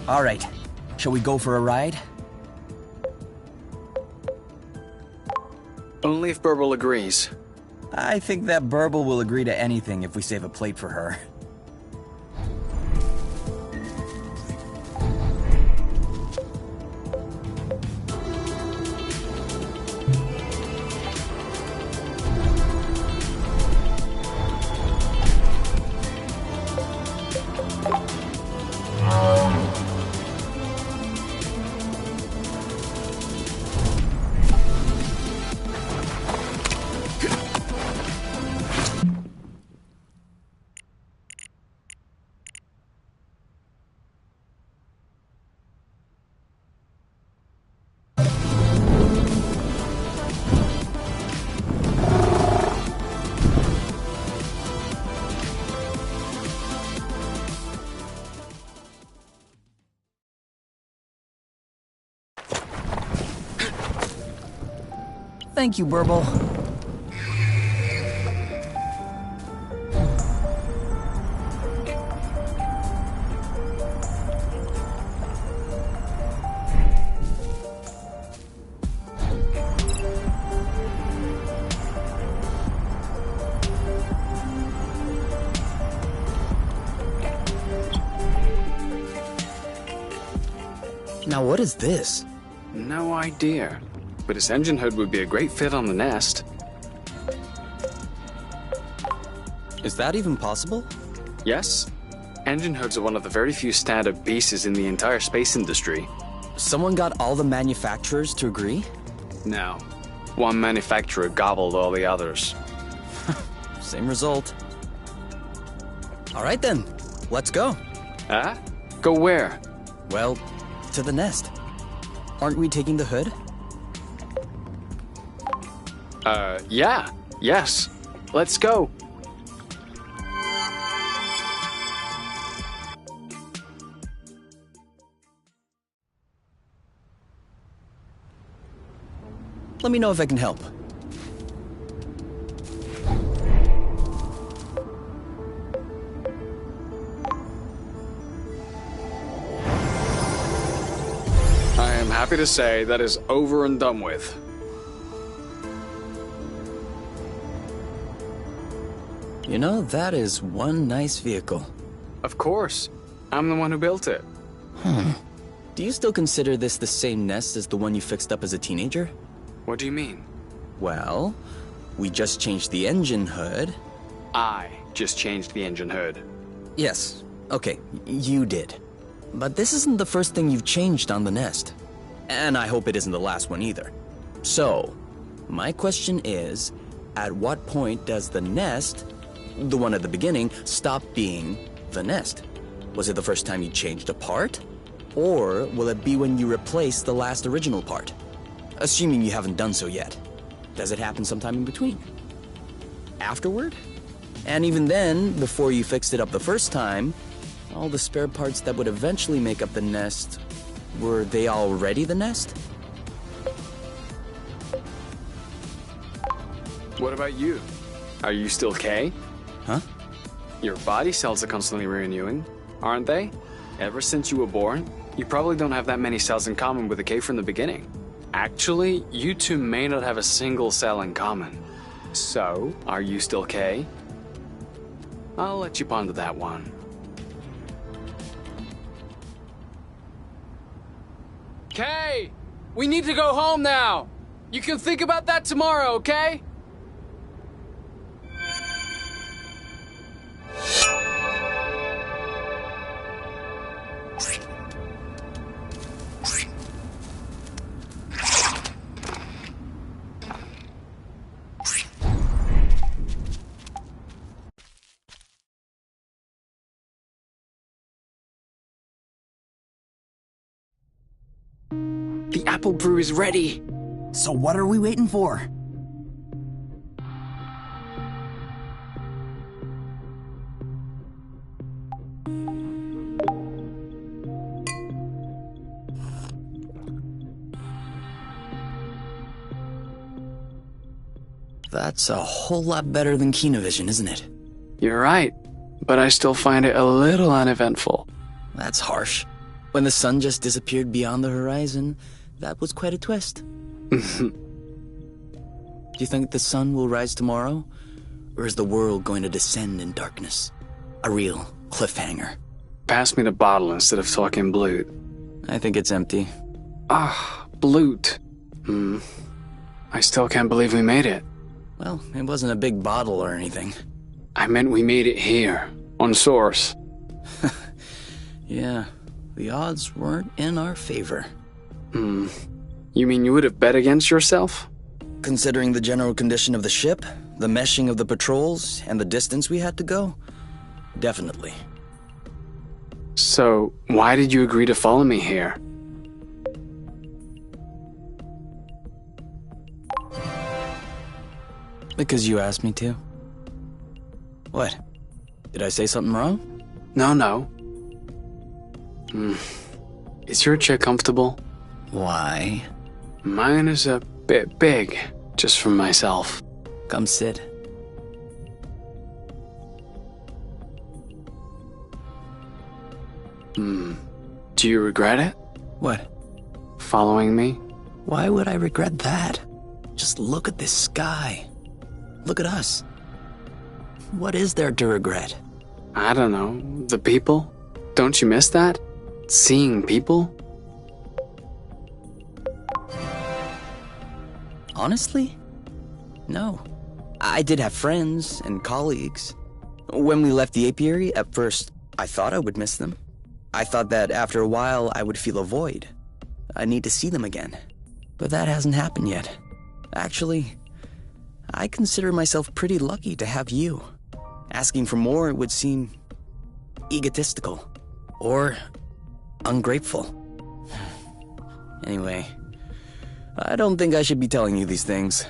All right, shall we go for a ride? Only if Burble agrees. I think that Burble will agree to anything if we save a plate for her. Thank you, Burble. Now what is this? No idea. But its engine hood would be a great fit on the nest. Is that even possible? Yes? Engine hoods are one of the very few standard pieces in the entire space industry. Someone got all the manufacturers to agree? No. One manufacturer gobbled all the others. Same result. All right then, let's go. Huh? Go where? Well, to the nest. Aren't we taking the hood? Yeah. Yes. Let's go. Let me know if I can help. I am happy to say that is over and done with. You know, that is one nice vehicle. Of course. I'm the one who built it. Do you still consider this the same nest as the one you fixed up as a teenager? What do you mean? Well, we just changed the engine hood. I just changed the engine hood. Yes, okay, you did. But this isn't the first thing you've changed on the nest. And I hope it isn't the last one either. So, my question is, at what point does the nest, the one at the beginning, stop being the nest? Was it the first time you changed a part? Or will it be when you replace the last original part? Assuming you haven't done so yet. Does it happen sometime in between? Afterward? And even then, before you fixed it up the first time, all the spare parts that would eventually make up the nest, were they already the nest? What about you? Are you still K? Huh? Your body cells are constantly renewing, aren't they? Ever since you were born, you probably don't have that many cells in common with a K from the beginning. Actually, you two may not have a single cell in common. So, are you still K? I'll let you ponder that one. K! We need to go home now! You can think about that tomorrow, okay? The apple brew is ready. So what are we waiting for? That's a whole lot better than Kinovision, isn't it? You're right, but I still find it a little uneventful. That's harsh. When the sun just disappeared beyond the horizon, that was quite a twist. Do you think the sun will rise tomorrow? Or is the world going to descend in darkness? A real cliffhanger. Pass me the bottle instead of talking blute. I think it's empty. Ah, blute. I still can't believe we made it. Well, it wasn't a big bottle or anything. I meant we made it here, on Source. Yeah, the odds weren't in our favor. You mean you would have bet against yourself? Considering the general condition of the ship, the meshing of the patrols, and the distance we had to go, definitely. So, why did you agree to follow me here? Because you asked me to. What? Did I say something wrong? No. Is your chair comfortable? Why? Mine is a bit big, just for myself. Come sit. Do you regret it? What? Following me? Why would I regret that? Just look at this sky. Look at us. What is there to regret? I don't know. The people? Don't you miss that? Seeing people? Honestly? No. I did have friends and colleagues. When we left the apiary, at first, I thought I would miss them. I thought that after a while I would feel a void. I need to see them again. But that hasn't happened yet. Actually, I consider myself pretty lucky to have you. Asking for more would seem egotistical or ungrateful. Anyway, I don't think I should be telling you these things,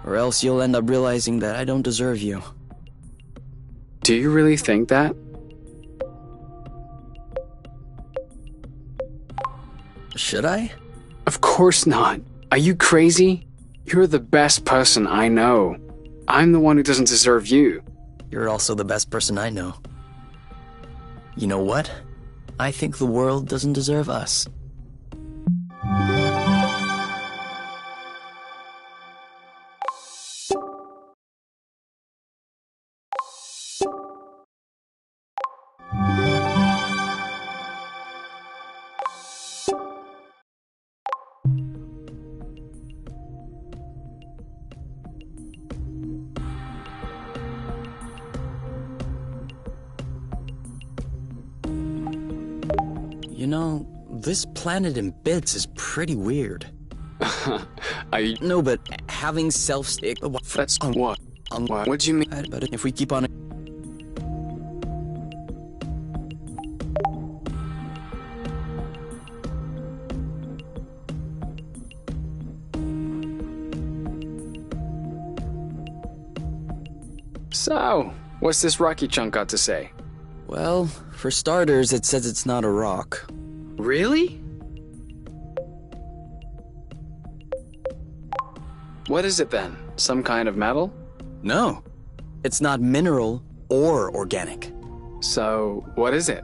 or else you'll end up realizing that I don't deserve you. Do you really think that? Should I? Of course not. Are you crazy? You're the best person I know. I'm the one who doesn't deserve you. You're also the best person I know. You know what? I think the world doesn't deserve us. You know, this planet in bits is pretty weird. No, but having self-stick... That's what? What do you mean? But if we keep on... So, what's this rocky chunk got to say? Well, for starters, it says it's not a rock. Really? What is it then? Some kind of metal? No. It's not mineral or organic. So, what is it?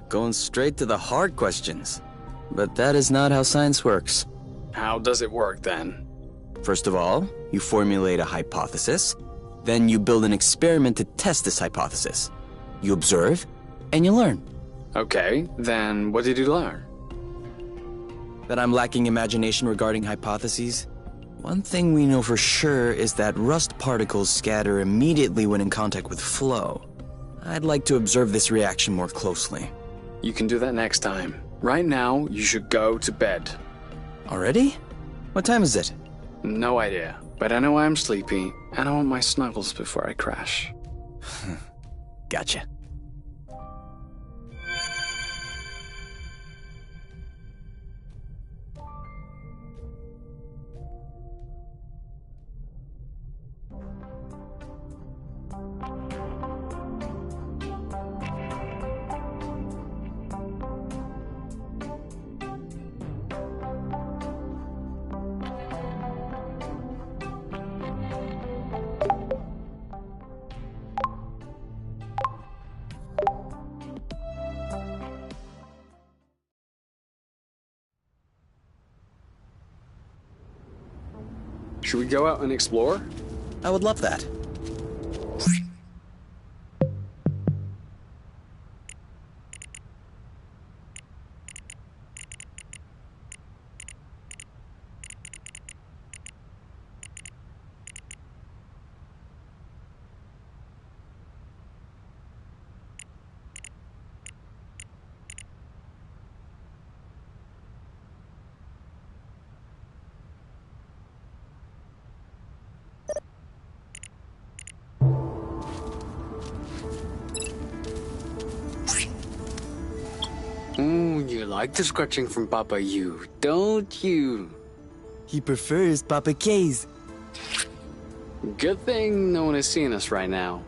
Going straight to the hard questions. But that is not how science works. How does it work then? First of all, you formulate a hypothesis. Then you build an experiment to test this hypothesis. You observe, and you learn. Okay, then what did you learn? That I'm lacking imagination regarding hypotheses? One thing we know for sure is that rust particles scatter immediately when in contact with flow. I'd like to observe this reaction more closely. You can do that next time. Right now, you should go to bed. Already? What time is it? No idea, but I know I'm sleepy, and I want my snuggles before I crash. Gotcha. Should we go out and explore? I would love that. Ooh, you like the scratching from Papa You, don't you? He prefers Papa K's. Good thing no one is seeing us right now.